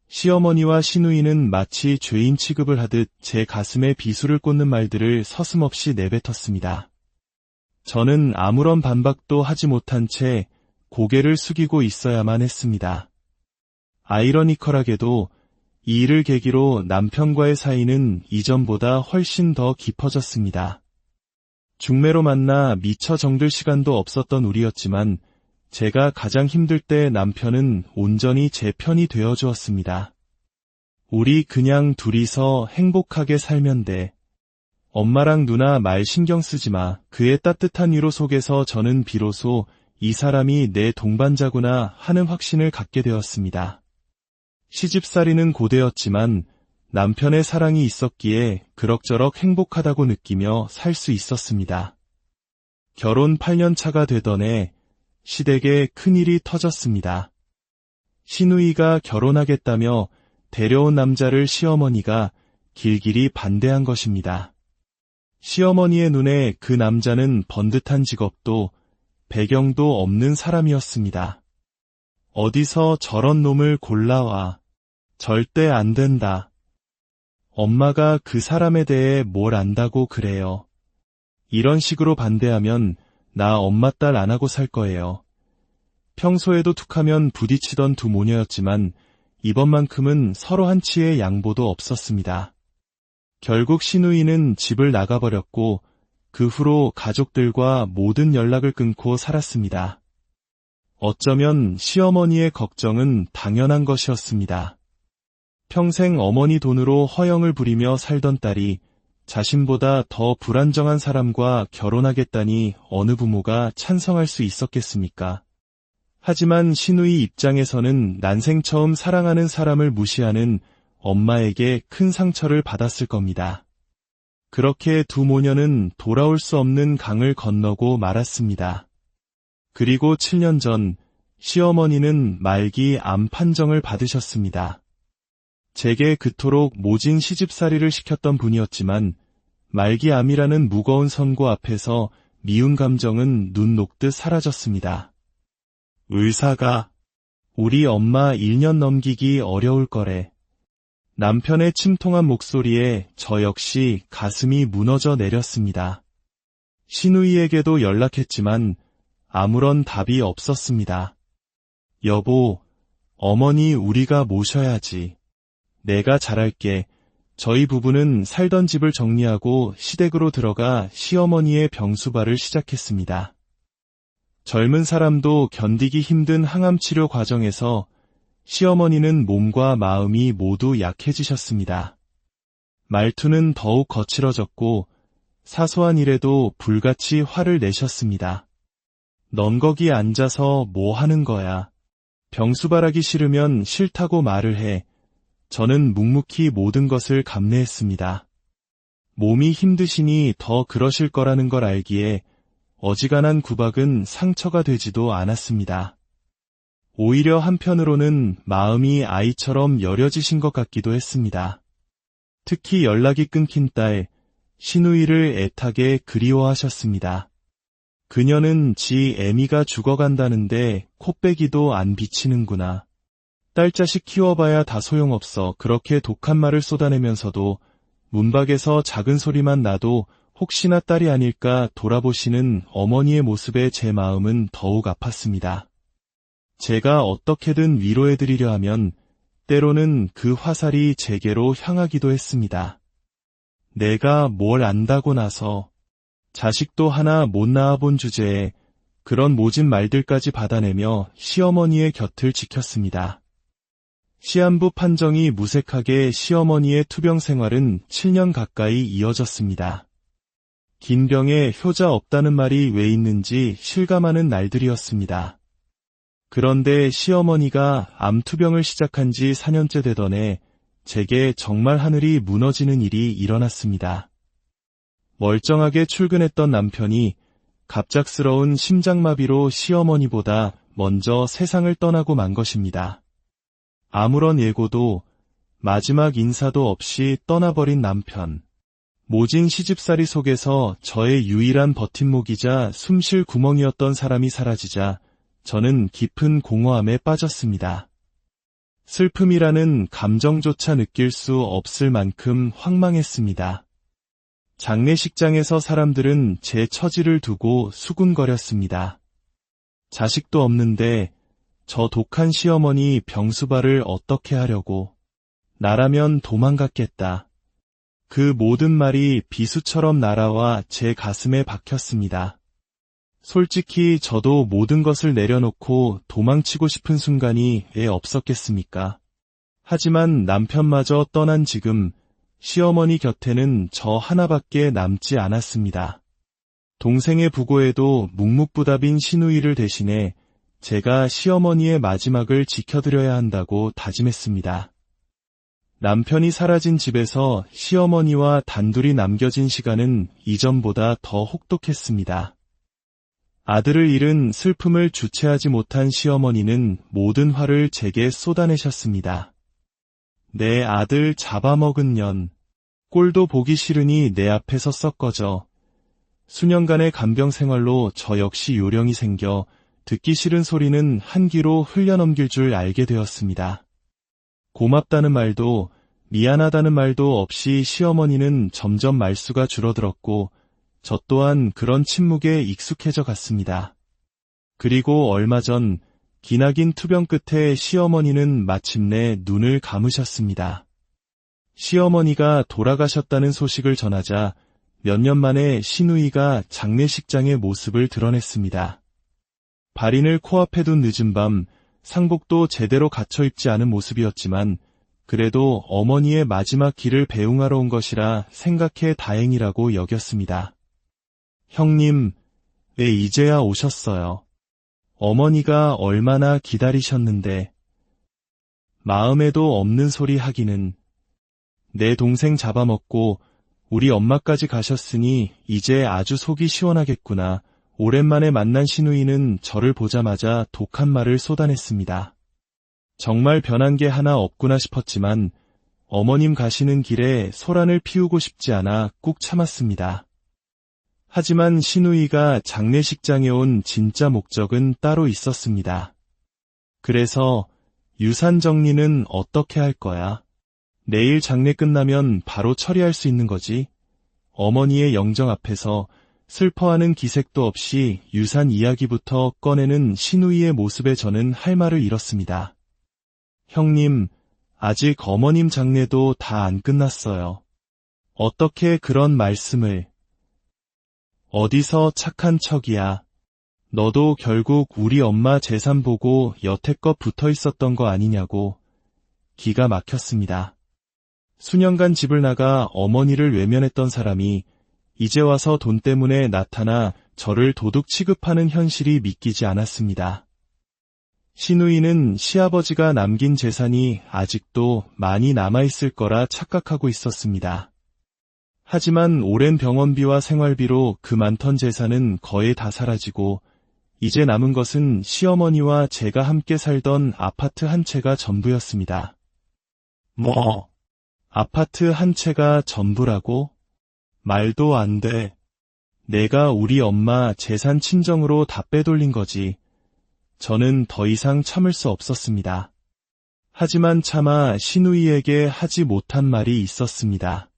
시어머니와 시누이는 마치 죄인 취급을 하듯 제 가슴에 비수를 꽂는 말들을 서슴없이 내뱉었습니다. 저는 아무런 반박도 하지 못한 채 고개를 숙이고 있어야만 했습니다. 아이러니컬하게도 이 일을 계기로 남편과의 사이는 이전보다 훨씬 더 깊어졌습니다. 중매로 만나 미처 정들 시간도 없었던 우리였지만 제가 가장 힘들 때 남편은 온전히 제 편이 되어주었습니다. 우리 그냥 둘이서 행복하게 살면 돼. 엄마랑 누나 말 신경 쓰지 마. 그의 따뜻한 위로 속에서 저는 비로소 이 사람이 내 동반자구나 하는 확신을 갖게 되었습니다. 시집살이는 고되었지만 남편의 사랑이 있었기에 그럭저럭 행복하다고 느끼며 살 수 있었습니다. 결혼 8년 차가 되던 해 시댁에 큰일이 터졌습니다. 시누이가 결혼하겠다며 데려온 남자를 시어머니가 길길이 반대한 것입니다. 시어머니의 눈에 그 남자는 번듯한 직업도 배경도 없는 사람이었습니다. 어디서 저런 놈을 골라와. 절대 안 된다. 엄마가 그 사람에 대해 뭘 안다고 그래요. 이런 식으로 반대하면 나 엄마 딸 안 하고 살 거예요. 평소에도 툭하면 부딪히던 두 모녀였지만 이번만큼은 서로 한치의 양보도 없었습니다. 결국 시누이는 집을 나가버렸고 그 후로 가족들과 모든 연락을 끊고 살았습니다. 어쩌면 시어머니의 걱정은 당연한 것이었습니다. 평생 어머니 돈으로 허영을 부리며 살던 딸이 자신보다 더 불안정한 사람과 결혼하겠다니 어느 부모가 찬성할 수 있었겠습니까? 하지만 시누이 입장에서는 난생 처음 사랑하는 사람을 무시하는 엄마에게 큰 상처를 받았을 겁니다. 그렇게 두 모녀는 돌아올 수 없는 강을 건너고 말았습니다. 그리고 7년 전 시어머니는 말기 암 판정을 받으셨습니다. 제게 그토록 모진 시집살이를 시켰던 분이었지만 말기 암이라는 무거운 선고 앞에서 미운 감정은 눈 녹듯 사라졌습니다. 의사가 우리 엄마 1년 넘기기 어려울 거래. 남편의 침통한 목소리에 저 역시 가슴이 무너져 내렸습니다. 신우이에게도 연락했지만 아무런 답이 없었습니다. 여보, 어머니 우리가 모셔야지. 내가 잘할게. 저희 부부는 살던 집을 정리하고 시댁으로 들어가 시어머니의 병수발을 시작했습니다. 젊은 사람도 견디기 힘든 항암 치료 과정에서 시어머니는 몸과 마음이 모두 약해지셨습니다. 말투는 더욱 거칠어졌고 사소한 일에도 불같이 화를 내셨습니다. 넌 거기 앉아서 뭐 하는 거야? 병수발하기 싫으면 싫다고 말을 해. 저는 묵묵히 모든 것을 감내했습니다. 몸이 힘드시니 더 그러실 거라는 걸 알기에 어지간한 구박은 상처가 되지도 않았습니다. 오히려 한편으로는 마음이 아이처럼 여려지신 것 같기도 했습니다. 특히 연락이 끊긴 딸, 신우이를 애타게 그리워하셨습니다. 그녀는 지 애미가 죽어간다는데 코빼기도 안 비치는구나. 딸자식 키워봐야 다 소용없어. 그렇게 독한 말을 쏟아내면서도 문밖에서 작은 소리만 나도 혹시나 딸이 아닐까 돌아보시는 어머니의 모습에 제 마음은 더욱 아팠습니다. 제가 어떻게든 위로해드리려 하면 때로는 그 화살이 제게로 향하기도 했습니다. 내가 뭘 안다고 나서 자식도 하나 못 낳아본 주제에 그런 모진 말들까지 받아내며 시어머니의 곁을 지켰습니다. 시한부 판정이 무색하게 시어머니의 투병 생활은 7년 가까이 이어졌습니다. 긴 병에 효자 없다는 말이 왜 있는지 실감하는 날들이었습니다. 그런데 시어머니가 암투병을 시작한 지 4년째 되던 해 제게 정말 하늘이 무너지는 일이 일어났습니다. 멀쩡하게 출근했던 남편이 갑작스러운 심장마비로 시어머니보다 먼저 세상을 떠나고 만 것입니다. 아무런 예고도 마지막 인사도 없이 떠나버린 남편. 모진 시집살이 속에서 저의 유일한 버팀목이자 숨쉴 구멍이었던 사람이 사라지자 저는 깊은 공허함에 빠졌습니다. 슬픔이라는 감정조차 느낄 수 없을 만큼 황망했습니다. 장례식장에서 사람들은 제 처지를 두고 수군거렸습니다. 자식도 없는데 저 독한 시어머니 병수발을 어떻게 하려고. 나라면 도망갔겠다. 그 모든 말이 비수처럼 날아와 제 가슴에 박혔습니다. 솔직히 저도 모든 것을 내려놓고 도망치고 싶은 순간이 왜 없었겠습니까? 하지만 남편마저 떠난 지금 시어머니 곁에는 저 하나밖에 남지 않았습니다. 동생의 부고에도 묵묵부답인 시누이를 대신해 제가 시어머니의 마지막을 지켜드려야 한다고 다짐했습니다. 남편이 사라진 집에서 시어머니와 단둘이 남겨진 시간은 이전보다 더 혹독했습니다. 아들을 잃은 슬픔을 주체하지 못한 시어머니는 모든 화를 제게 쏟아내셨습니다. 내 아들 잡아먹은 년, 꼴도 보기 싫으니 내 앞에서 썩거져. 수년간의 간병 생활로 저 역시 요령이 생겨 듣기 싫은 소리는 한 귀로 흘려넘길 줄 알게 되었습니다. 고맙다는 말도 미안하다는 말도 없이 시어머니는 점점 말수가 줄어들었고 저 또한 그런 침묵에 익숙해져 갔습니다. 그리고 얼마 전 기나긴 투병 끝에 시어머니는 마침내 눈을 감으셨습니다. 시어머니가 돌아가셨다는 소식을 전하자 몇 년 만에 시누이가 장례식장의 모습을 드러냈습니다. 발인을 코앞에 둔 늦은 밤 상복도 제대로 갖춰 입지 않은 모습이었지만 그래도 어머니의 마지막 길을 배웅하러 온 것이라 생각해 다행이라고 여겼습니다. 형님, 왜 이제야 오셨어요? 어머니가 얼마나 기다리셨는데. 마음에도 없는 소리 하기는. 내 동생 잡아먹고 우리 엄마까지 가셨으니 이제 아주 속이 시원하겠구나. 오랜만에 만난 시누이는 저를 보자마자 독한 말을 쏟아냈습니다. 정말 변한 게 하나 없구나 싶었지만 어머님 가시는 길에 소란을 피우고 싶지 않아 꾹 참았습니다. 하지만 시누이가 장례식장에 온 진짜 목적은 따로 있었습니다. 그래서 유산 정리는 어떻게 할 거야? 내일 장례 끝나면 바로 처리할 수 있는 거지? 어머니의 영정 앞에서 슬퍼하는 기색도 없이 유산 이야기부터 꺼내는 시누이의 모습에 저는 할 말을 잃었습니다. 형님, 아직 어머님 장례도 다 안 끝났어요. 어떻게 그런 말씀을. 어디서 착한 척이야. 너도 결국 우리 엄마 재산 보고 여태껏 붙어 있었던 거 아니냐고. 기가 막혔습니다. 수년간 집을 나가 어머니를 외면했던 사람이 이제 와서 돈 때문에 나타나 저를 도둑 취급하는 현실이 믿기지 않았습니다. 시누이는 시아버지가 남긴 재산이 아직도 많이 남아있을 거라 착각하고 있었습니다. 하지만 오랜 병원비와 생활비로 그 많던 재산은 거의 다 사라지고 이제 남은 것은 시어머니와 제가 함께 살던 아파트 한 채가 전부였습니다. 뭐? 아파트 한 채가 전부라고? 말도 안 돼. 내가 우리 엄마 재산 친정으로 다 빼돌린 거지. 저는 더 이상 참을 수 없었습니다. 하지만 차마 시누이에게 하지 못한 말이 있었습니다.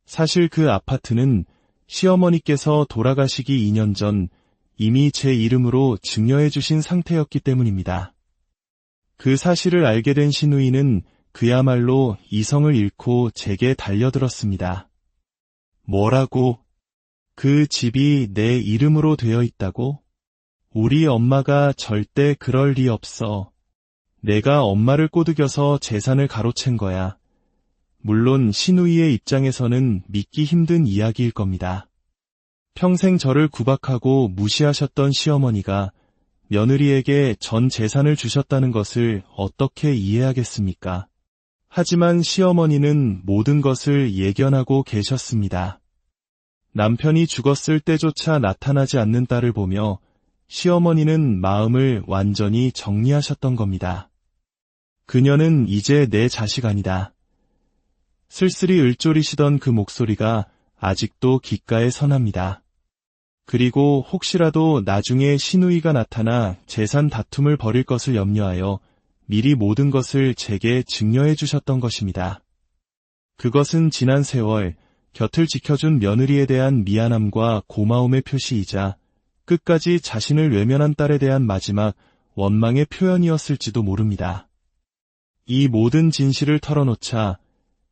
사실 그 아파트는 시어머니께서 돌아가시기 2년 전 이미 제 이름으로 증여해 주신 상태였기 때문입니다. 그 사실을 알게 된 시누이는 그야말로 이성을 잃고 제게 달려들었습니다. 뭐라고? 그 집이 내 이름으로 되어 있다고? 우리 엄마가 절대 그럴 리 없어. 내가 엄마를 꼬드겨서 재산을 가로챈 거야. 물론 시누이의 입장에서는 믿기 힘든 이야기일 겁니다. 평생 저를 구박하고 무시하셨던 시어머니가 며느리에게 전 재산을 주셨다는 것을 어떻게 이해하겠습니까? 하지만 시어머니는 모든 것을 예견하고 계셨습니다. 남편이 죽었을 때조차 나타나지 않는 딸을 보며 시어머니는 마음을 완전히 정리하셨던 겁니다. 그녀는 이제 내 자식 아니다. 쓸쓸히 을조리시던 그 목소리가 아직도 귓가에 선합니다. 그리고 혹시라도 나중에 시누이가 나타나 재산 다툼을 벌일 것을 염려하여 미리 모든 것을 제게 증여해 주셨던 것입니다. 그것은 지난 세월 곁을 지켜준 며느리에 대한 미안함과 고마움의 표시이자 끝까지 자신을 외면한 딸에 대한 마지막 원망의 표현이었을지도 모릅니다. 이 모든 진실을 털어놓자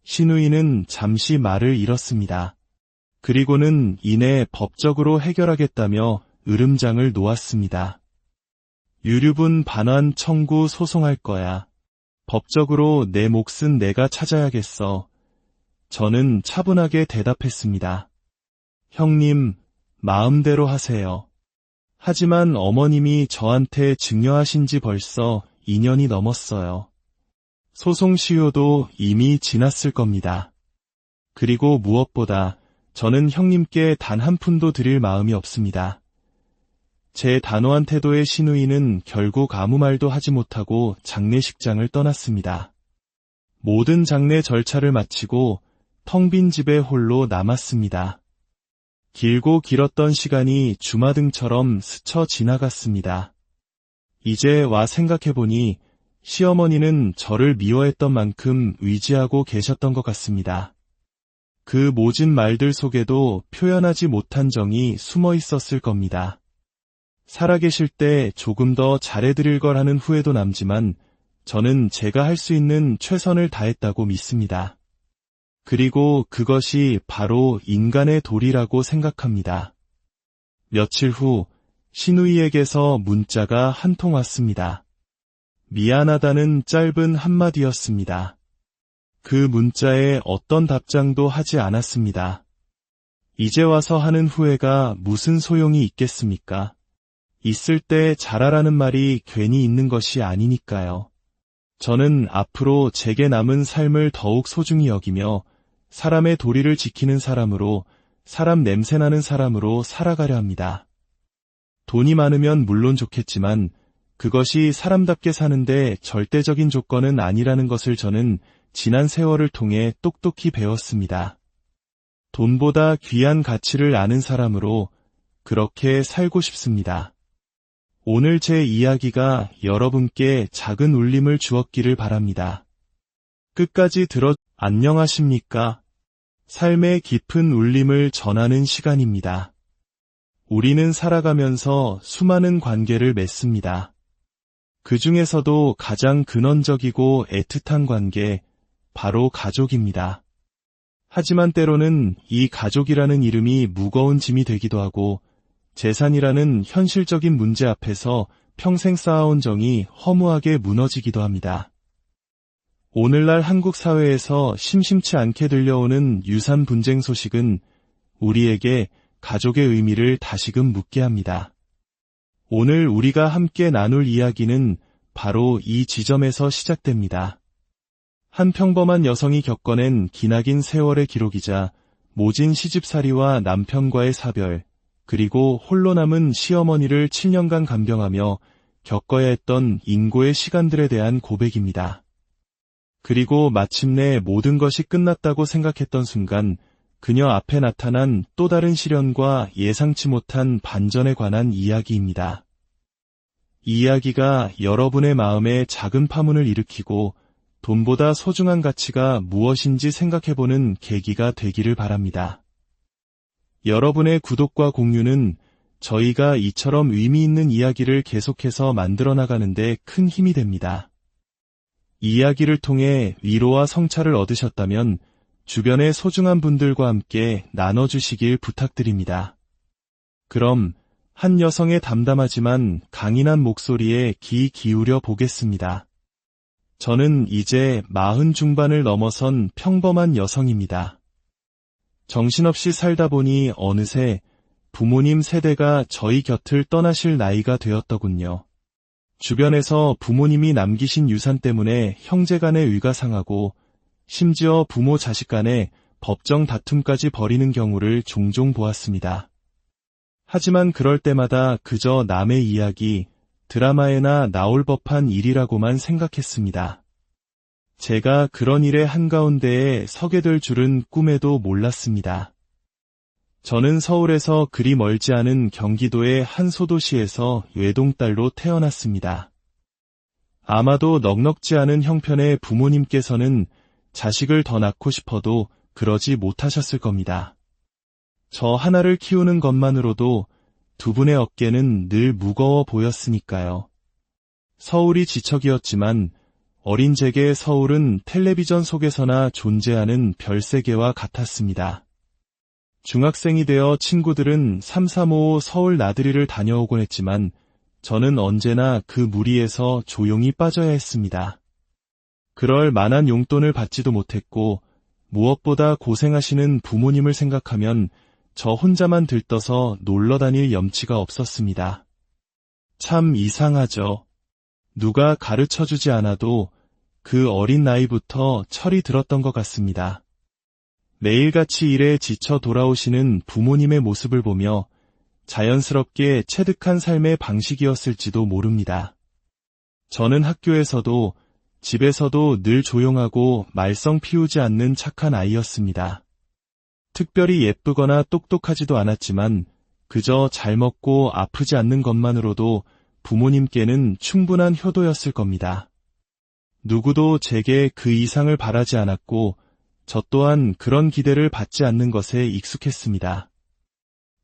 시누이는 잠시 말을 잃었습니다. 그리고는 이내 법적으로 해결하겠다며 으름장을 놓았습니다. 유류분 반환 청구 소송할 거야. 법적으로 내 몫은 내가 찾아야겠어. 저는 차분하게 대답했습니다. 형님, 마음대로 하세요. 하지만 어머님이 저한테 증여하신 지 벌써 2년이 넘었어요. 소송 시효도 이미 지났을 겁니다. 그리고 무엇보다 저는 형님께 단 한 푼도 드릴 마음이 없습니다. 제 단호한 태도의 시누이는 결국 아무 말도 하지 못하고 장례식장을 떠났습니다. 모든 장례 절차를 마치고 텅 빈 집에 홀로 남았습니다. 길고 길었던 시간이 주마등처럼 스쳐 지나갔습니다. 이제 와 생각해보니 시어머니는 저를 미워했던 만큼 의지하고 계셨던 것 같습니다. 그 모진 말들 속에도 표현하지 못한 정이 숨어 있었을 겁니다. 살아계실 때 조금 더 잘해드릴 걸 하는 후회도 남지만 저는 제가 할 수 있는 최선을 다했다고 믿습니다. 그리고 그것이 바로 인간의 도리라고 생각합니다. 며칠 후 시누이에게서 문자가 한 통 왔습니다. 미안하다는 짧은 한마디였습니다. 그 문자에 어떤 답장도 하지 않았습니다. 이제 와서 하는 후회가 무슨 소용이 있겠습니까? 있을 때 잘하라는 말이 괜히 있는 것이 아니니까요. 저는 앞으로 제게 남은 삶을 더욱 소중히 여기며 사람의 도리를 지키는 사람으로, 사람 냄새나는 사람으로 살아가려 합니다. 돈이 많으면 물론 좋겠지만 그것이 사람답게 사는데 절대적인 조건은 아니라는 것을 저는 지난 세월을 통해 똑똑히 배웠습니다. 돈보다 귀한 가치를 아는 사람으로 그렇게 살고 싶습니다. 오늘 제 이야기가 여러분께 작은 울림을 주었기를 바랍니다. 끝까지 안녕하십니까? 삶의 깊은 울림을 전하는 시간입니다. 우리는 살아가면서 수많은 관계를 맺습니다. 그 중에서도 가장 근원적이고 애틋한 관계, 바로 가족입니다. 하지만 때로는 이 가족이라는 이름이 무거운 짐이 되기도 하고 재산이라는 현실적인 문제 앞에서 평생 쌓아온 정이 허무하게 무너지기도 합니다. 오늘날 한국 사회에서 심심치 않게 들려오는 유산 분쟁 소식은 우리에게 가족의 의미를 다시금 묻게 합니다. 오늘 우리가 함께 나눌 이야기는 바로 이 지점에서 시작됩니다. 한 평범한 여성이 겪어낸 기나긴 세월의 기록이자 모진 시집살이와 남편과의 사별, 그리고 홀로 남은 시어머니를 7년간 간병하며 겪어야 했던 인고의 시간들에 대한 고백입니다. 그리고 마침내 모든 것이 끝났다고 생각했던 순간 그녀 앞에 나타난 또 다른 시련과 예상치 못한 반전에 관한 이야기입니다. 이 이야기가 여러분의 마음에 작은 파문을 일으키고 돈보다 소중한 가치가 무엇인지 생각해보는 계기가 되기를 바랍니다. 여러분의 구독과 공유는 저희가 이처럼 의미 있는 이야기를 계속해서 만들어 나가는데 큰 힘이 됩니다. 이 이야기를 통해 위로와 성찰을 얻으셨다면 주변의 소중한 분들과 함께 나눠주시길 부탁드립니다. 그럼 한 여성의 담담하지만 강인한 목소리에 귀 기울여 보겠습니다. 저는 이제 40 중반을 넘어선 평범한 여성입니다. 정신없이 살다 보니 어느새 부모님 세대가 저희 곁을 떠나실 나이가 되었더군요. 주변에서 부모님이 남기신 유산 때문에 형제간의 의가 상하고 심지어 부모 자식 간의 법정 다툼까지 벌이는 경우를 종종 보았습니다. 하지만 그럴 때마다 그저 남의 이야기, 드라마에나 나올 법한 일이라고만 생각했습니다. 제가 그런 일의 한가운데에 서게 될 줄은 꿈에도 몰랐습니다. 저는 서울에서 그리 멀지 않은 경기도의 한 소도시에서 외동딸로 태어났습니다. 아마도 넉넉지 않은 형편의 부모님께서는 자식을 더 낳고 싶어도 그러지 못하셨을 겁니다. 저 하나를 키우는 것만으로도 두 분의 어깨는 늘 무거워 보였으니까요. 서울이 지척이었지만 어린 제게 서울은 텔레비전 속에서나 존재하는 별세계와 같았습니다. 중학생이 되어 친구들은 335 서울 나들이를 다녀오곤 했지만 저는 언제나 그 무리에서 조용히 빠져야 했습니다. 그럴 만한 용돈을 받지도 못했고 무엇보다 고생하시는 부모님을 생각하면 저 혼자만 들떠서 놀러 다닐 염치가 없었습니다. 참 이상하죠. 누가 가르쳐주지 않아도 그 어린 나이부터 철이 들었던 것 같습니다. 매일같이 일에 지쳐 돌아오시는 부모님의 모습을 보며 자연스럽게 체득한 삶의 방식이었을지도 모릅니다. 저는 학교에서도 집에서도 늘 조용하고 말썽 피우지 않는 착한 아이였습니다. 특별히 예쁘거나 똑똑하지도 않았지만 그저 잘 먹고 아프지 않는 것만으로도 부모님께는 충분한 효도였을 겁니다. 누구도 제게 그 이상을 바라지 않았고 저 또한 그런 기대를 받지 않는 것에 익숙했습니다.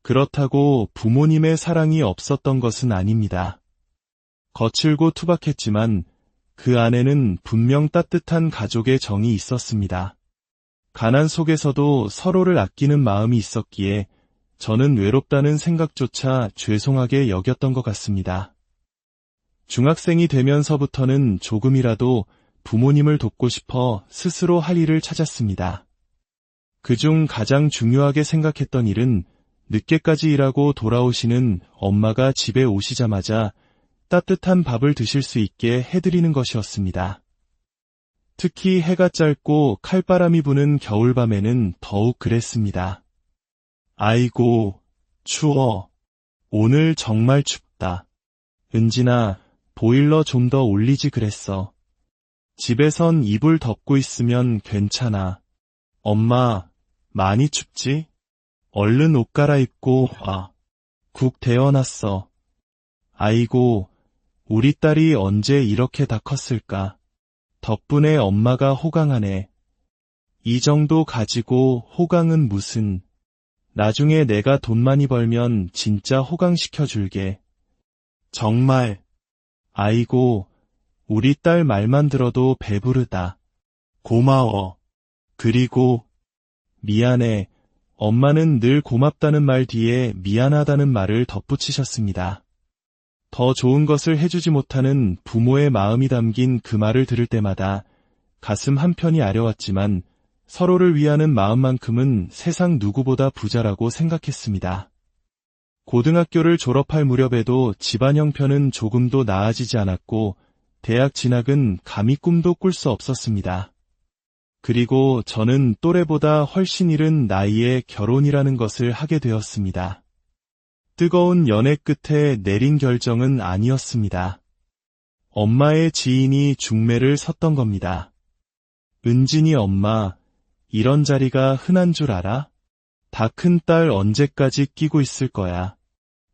그렇다고 부모님의 사랑이 없었던 것은 아닙니다. 거칠고 투박했지만 그 안에는 분명 따뜻한 가족의 정이 있었습니다. 가난 속에서도 서로를 아끼는 마음이 있었기에 저는 외롭다는 생각조차 죄송하게 여겼던 것 같습니다. 중학생이 되면서부터는 조금이라도 부모님을 돕고 싶어 스스로 할 일을 찾았습니다. 그중 가장 중요하게 생각했던 일은 늦게까지 일하고 돌아오시는 엄마가 집에 오시자마자 따뜻한 밥을 드실 수 있게 해드리는 것이었습니다. 특히 해가 짧고 칼바람이 부는 겨울밤에는 더욱 그랬습니다. 아이고, 추워. 오늘 정말 춥다. 은진아, 보일러 좀 더 올리지 그랬어. 집에선 이불 덮고 있으면 괜찮아. 엄마, 많이 춥지? 얼른 옷 갈아입고 와. 국 데워놨어. 아이고, 우리 딸이 언제 이렇게 다 컸을까? 덕분에 엄마가 호강하네. 이 정도 가지고 호강은 무슨. 나중에 내가 돈 많이 벌면 진짜 호강시켜 줄게. 정말. 아이고, 우리 딸 말만 들어도 배부르다. 고마워. 그리고 미안해. 엄마는 늘 고맙다는 말 뒤에 미안하다는 말을 덧붙이셨습니다. 더 좋은 것을 해주지 못하는 부모의 마음이 담긴 그 말을 들을 때마다 가슴 한편이 아려왔지만 서로를 위하는 마음만큼은 세상 누구보다 부자라고 생각했습니다. 고등학교를 졸업할 무렵에도 집안 형편은 조금도 나아지지 않았고 대학 진학은 감히 꿈도 꿀 수 없었습니다. 그리고 저는 또래보다 훨씬 이른 나이에 결혼이라는 것을 하게 되었습니다. 뜨거운 연애 끝에 내린 결정은 아니었습니다. 엄마의 지인이 중매를 섰던 겁니다. 은진이 엄마, 이런 자리가 흔한 줄 알아? 다 큰 딸 언제까지 끼고 있을 거야.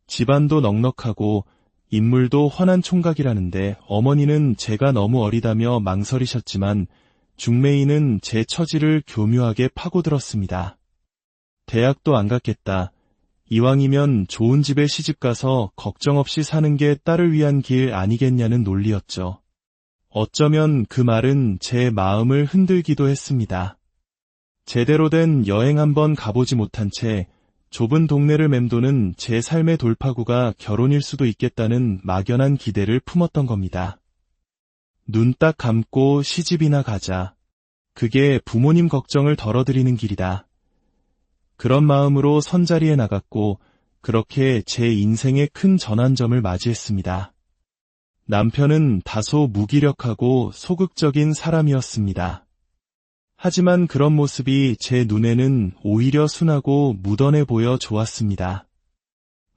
집안도 넉넉하고 인물도 훤한 총각이라는데 어머니는 제가 너무 어리다며 망설이셨지만 중매인은 제 처지를 교묘하게 파고들었습니다. 대학도 안 갔겠다. 이왕이면 좋은 집에 시집가서 걱정 없이 사는 게 딸을 위한 길 아니겠냐는 논리였죠. 어쩌면 그 말은 제 마음을 흔들기도 했습니다. 제대로 된 여행 한번 가보지 못한 채 좁은 동네를 맴도는 제 삶의 돌파구가 결혼일 수도 있겠다는 막연한 기대를 품었던 겁니다. 눈 딱 감고 시집이나 가자. 그게 부모님 걱정을 덜어드리는 길이다. 그런 마음으로 선자리에 나갔고 그렇게 제 인생의 큰 전환점을 맞이했습니다. 남편은 다소 무기력하고 소극적인 사람이었습니다. 하지만 그런 모습이 제 눈에는 오히려 순하고 무던해 보여 좋았습니다.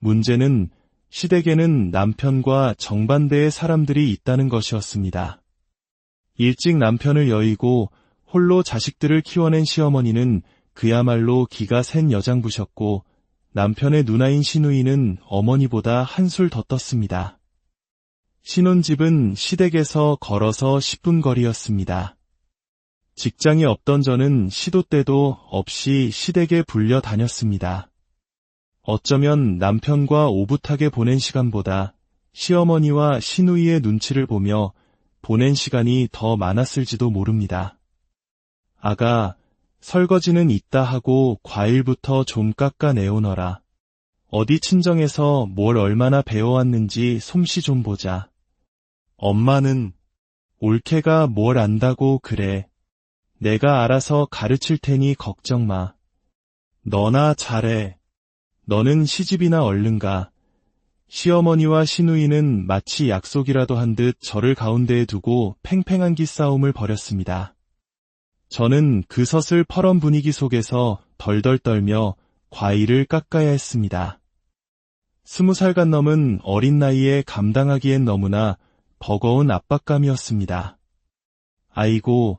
문제는 시댁에는 남편과 정반대의 사람들이 있다는 것이었습니다. 일찍 남편을 여의고 홀로 자식들을 키워낸 시어머니는 그야말로 기가 센 여장부셨고 남편의 누나인 시누이는 어머니보다 한술 더 떴습니다. 신혼집은 시댁에서 걸어서 10분 거리였습니다. 직장이 없던 저는 시도 때도 없이 시댁에 불려 다녔습니다. 어쩌면 남편과 오붓하게 보낸 시간보다 시어머니와 시누이의 눈치를 보며 보낸 시간이 더 많았을지도 모릅니다. 아가, 설거지는 이따 하고 과일부터 좀 깎아내오너라. 어디 친정에서 뭘 얼마나 배워왔는지 솜씨 좀 보자. 엄마는 올케가 뭘 안다고 그래. 내가 알아서 가르칠 테니 걱정 마. 너나 잘해. 너는 시집이나 얼른 가. 시어머니와 시누이는 마치 약속이라도 한 듯 저를 가운데에 두고 팽팽한 기싸움을 벌였습니다. 저는 그 서슬 퍼런 분위기 속에서 덜덜 떨며 과일을 깎아야 했습니다. 20살간 넘은 어린 나이에 감당하기엔 너무나 버거운 압박감이었습니다. 아이고,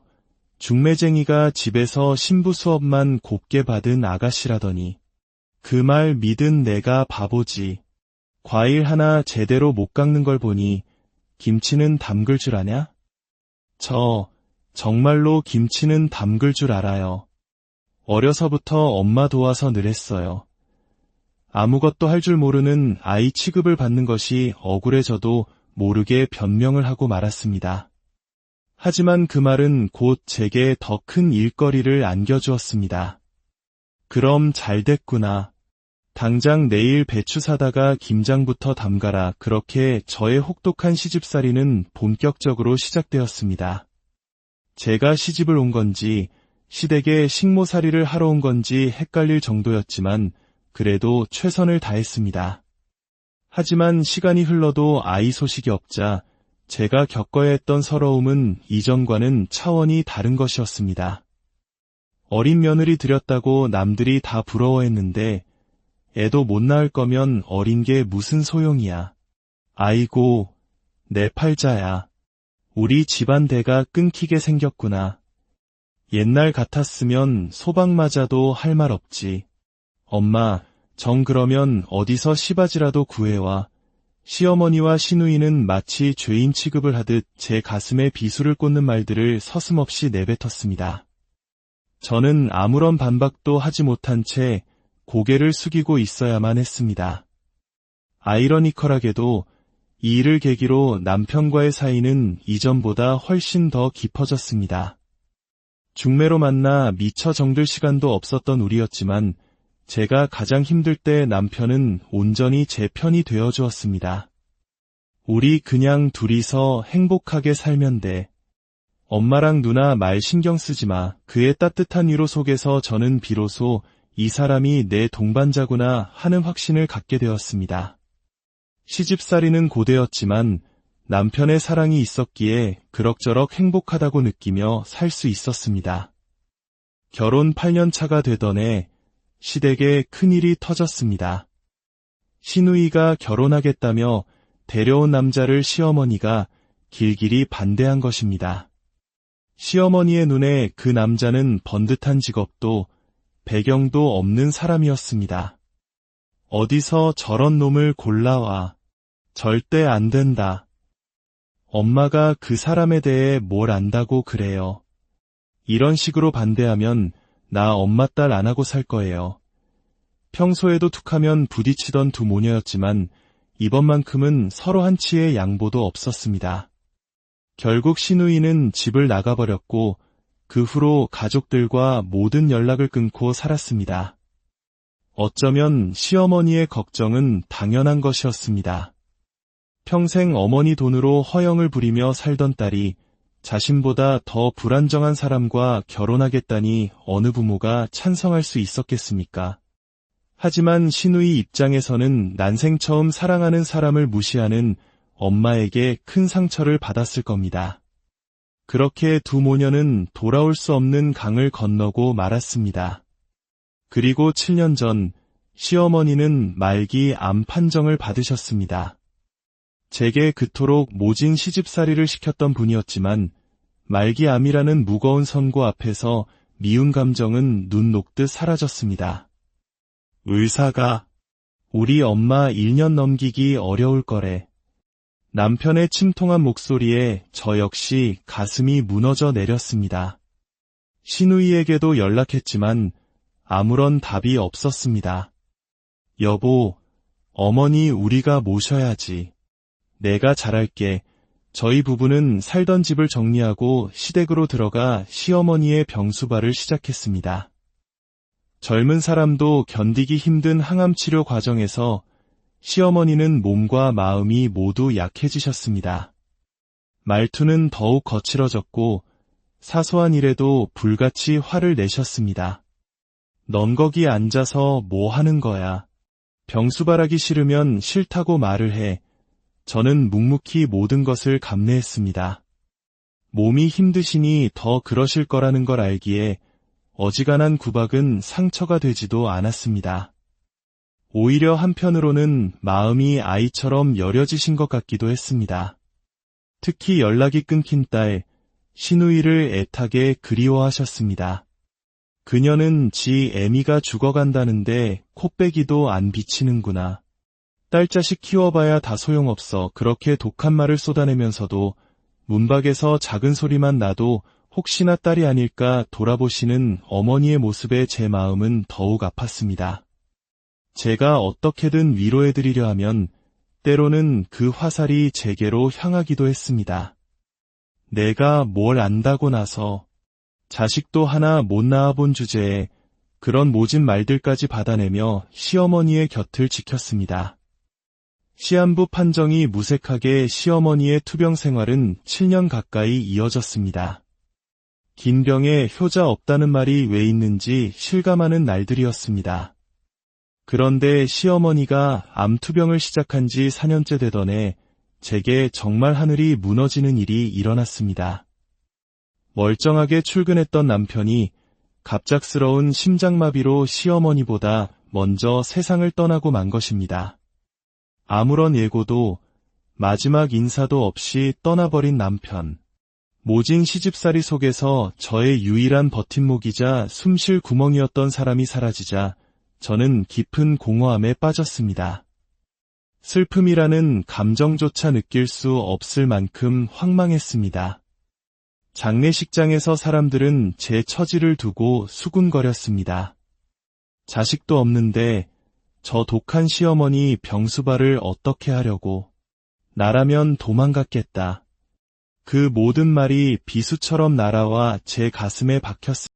중매쟁이가 집에서 신부 수업만 곱게 받은 아가씨라더니 그 말 믿은 내가 바보지. 과일 하나 제대로 못 깎는 걸 보니 김치는 담글 줄 아냐? 정말로 김치는 담글 줄 알아요. 어려서부터 엄마 도와서 늘 했어요. 아무것도 할 줄 모르는 아이 취급을 받는 것이 억울해져도 모르게 변명을 하고 말았습니다. 하지만 그 말은 곧 제게 더 큰 일거리를 안겨주었습니다. 그럼 잘 됐구나. 당장 내일 배추 사다가 김장부터 담가라. 그렇게 저의 혹독한 시집살이는 본격적으로 시작되었습니다. 제가 시집을 온 건지 시댁에 식모살이를 하러 온 건지 헷갈릴 정도였지만 그래도 최선을 다했습니다. 하지만 시간이 흘러도 아이 소식이 없자 제가 겪어야 했던 서러움은 이전과는 차원이 다른 것이었습니다. 어린 며느리 들였다고 남들이 다 부러워했는데 애도 못 낳을 거면 어린 게 무슨 소용이야. 아이고, 내 팔자야. 우리 집안 대가 끊기게 생겼구나. 옛날 같았으면 소방 맞아도 할 말 없지. 엄마, 정 그러면 어디서 시바지라도 구해와. 시어머니와 시누이는 마치 죄인 취급을 하듯 제 가슴에 비수를 꽂는 말들을 서슴없이 내뱉었습니다. 저는 아무런 반박도 하지 못한 채 고개를 숙이고 있어야만 했습니다. 아이러니컬하게도 이 일을 계기로 남편과의 사이는 이전보다 훨씬 더 깊어졌습니다. 중매로 만나 미처 정들 시간도 없었던 우리였지만 제가 가장 힘들 때 남편은 온전히 제 편이 되어 주었습니다. 우리 그냥 둘이서 행복하게 살면 돼. 엄마랑 누나 말 신경 쓰지 마. 그의 따뜻한 위로 속에서 저는 비로소 이 사람이 내 동반자구나 하는 확신을 갖게 되었습니다. 시집살이는 고되었지만 남편의 사랑이 있었기에 그럭저럭 행복하다고 느끼며 살 수 있었습니다. 결혼 8년 차가 되던 해 시댁에 큰일이 터졌습니다. 시누이가 결혼하겠다며 데려온 남자를 시어머니가 길길이 반대한 것입니다. 시어머니의 눈에 그 남자는 번듯한 직업도 배경도 없는 사람이었습니다. 어디서 저런 놈을 골라와. 절대 안 된다. 엄마가 그 사람에 대해 뭘 안다고 그래요. 이런 식으로 반대하면 나 엄마 딸 안 하고 살 거예요. 평소에도 툭하면 부딪히던 두 모녀였지만 이번만큼은 서로 한치의 양보도 없었습니다. 결국 시누이는 집을 나가버렸고 그 후로 가족들과 모든 연락을 끊고 살았습니다. 어쩌면 시어머니의 걱정은 당연한 것이었습니다. 평생 어머니 돈으로 허영을 부리며 살던 딸이 자신보다 더 불안정한 사람과 결혼하겠다니 어느 부모가 찬성할 수 있었겠습니까? 하지만 시누이 입장에서는 난생 처음 사랑하는 사람을 무시하는 엄마에게 큰 상처를 받았을 겁니다. 그렇게 두 모녀는 돌아올 수 없는 강을 건너고 말았습니다. 그리고 7년 전 시어머니는 말기 암 판정을 받으셨습니다. 제게 그토록 모진 시집살이를 시켰던 분이었지만 말기 암이라는 무거운 선고 앞에서 미운 감정은 눈 녹듯 사라졌습니다. 의사가 우리 엄마 1년 넘기기 어려울 거래. 남편의 침통한 목소리에 저 역시 가슴이 무너져 내렸습니다. 시누이에게도 연락했지만 아무런 답이 없었습니다. 여보, 어머니 우리가 모셔야지. 내가 잘할게. 저희 부부는 살던 집을 정리하고 시댁으로 들어가 시어머니의 병수발을 시작했습니다. 젊은 사람도 견디기 힘든 항암 치료 과정에서 시어머니는 몸과 마음이 모두 약해지셨습니다. 말투는 더욱 거칠어졌고 사소한 일에도 불같이 화를 내셨습니다. 넌 거기 앉아서 뭐 하는 거야? 병수발하기 싫으면 싫다고 말을 해. 저는 묵묵히 모든 것을 감내했습니다. 몸이 힘드시니 더 그러실 거라는 걸 알기에 어지간한 구박은 상처가 되지도 않았습니다. 오히려 한편으로는 마음이 아이처럼 여려지신 것 같기도 했습니다. 특히 연락이 끊긴 딸, 시누이를 애타게 그리워하셨습니다. 그녀는 지 애미가 죽어간다는데 코빼기도 안 비치는구나. 딸자식 키워봐야 다 소용없어. 그렇게 독한 말을 쏟아내면서도 문밖에서 작은 소리만 나도 혹시나 딸이 아닐까 돌아보시는 어머니의 모습에 제 마음은 더욱 아팠습니다. 제가 어떻게든 위로해드리려 하면 때로는 그 화살이 제게로 향하기도 했습니다. 내가 뭘 안다고 나서 자식도 하나 못 낳아본 주제에 그런 모진 말들까지 받아내며 시어머니의 곁을 지켰습니다. 시한부 판정이 무색하게 시어머니의 투병 생활은 7년 가까이 이어졌습니다. 긴 병에 효자 없다는 말이 왜 있는지 실감하는 날들이었습니다. 그런데 시어머니가 암투병을 시작한 지 4년째 되던 해 제게 정말 하늘이 무너지는 일이 일어났습니다. 멀쩡하게 출근했던 남편이 갑작스러운 심장마비로 시어머니보다 먼저 세상을 떠나고 만 것입니다. 아무런 예고도 마지막 인사도 없이 떠나버린 남편. 모진 시집살이 속에서 저의 유일한 버팀목이자 숨쉴 구멍이었던 사람이 사라지자 저는 깊은 공허함에 빠졌습니다. 슬픔이라는 감정조차 느낄 수 없을 만큼 황망했습니다. 장례식장에서 사람들은 제 처지를 두고 수군거렸습니다. 자식도 없는데 저 독한 시어머니 병수발을 어떻게 하려고. 나라면 도망갔겠다. 그 모든 말이 비수처럼 날아와 제 가슴에 박혔습니다.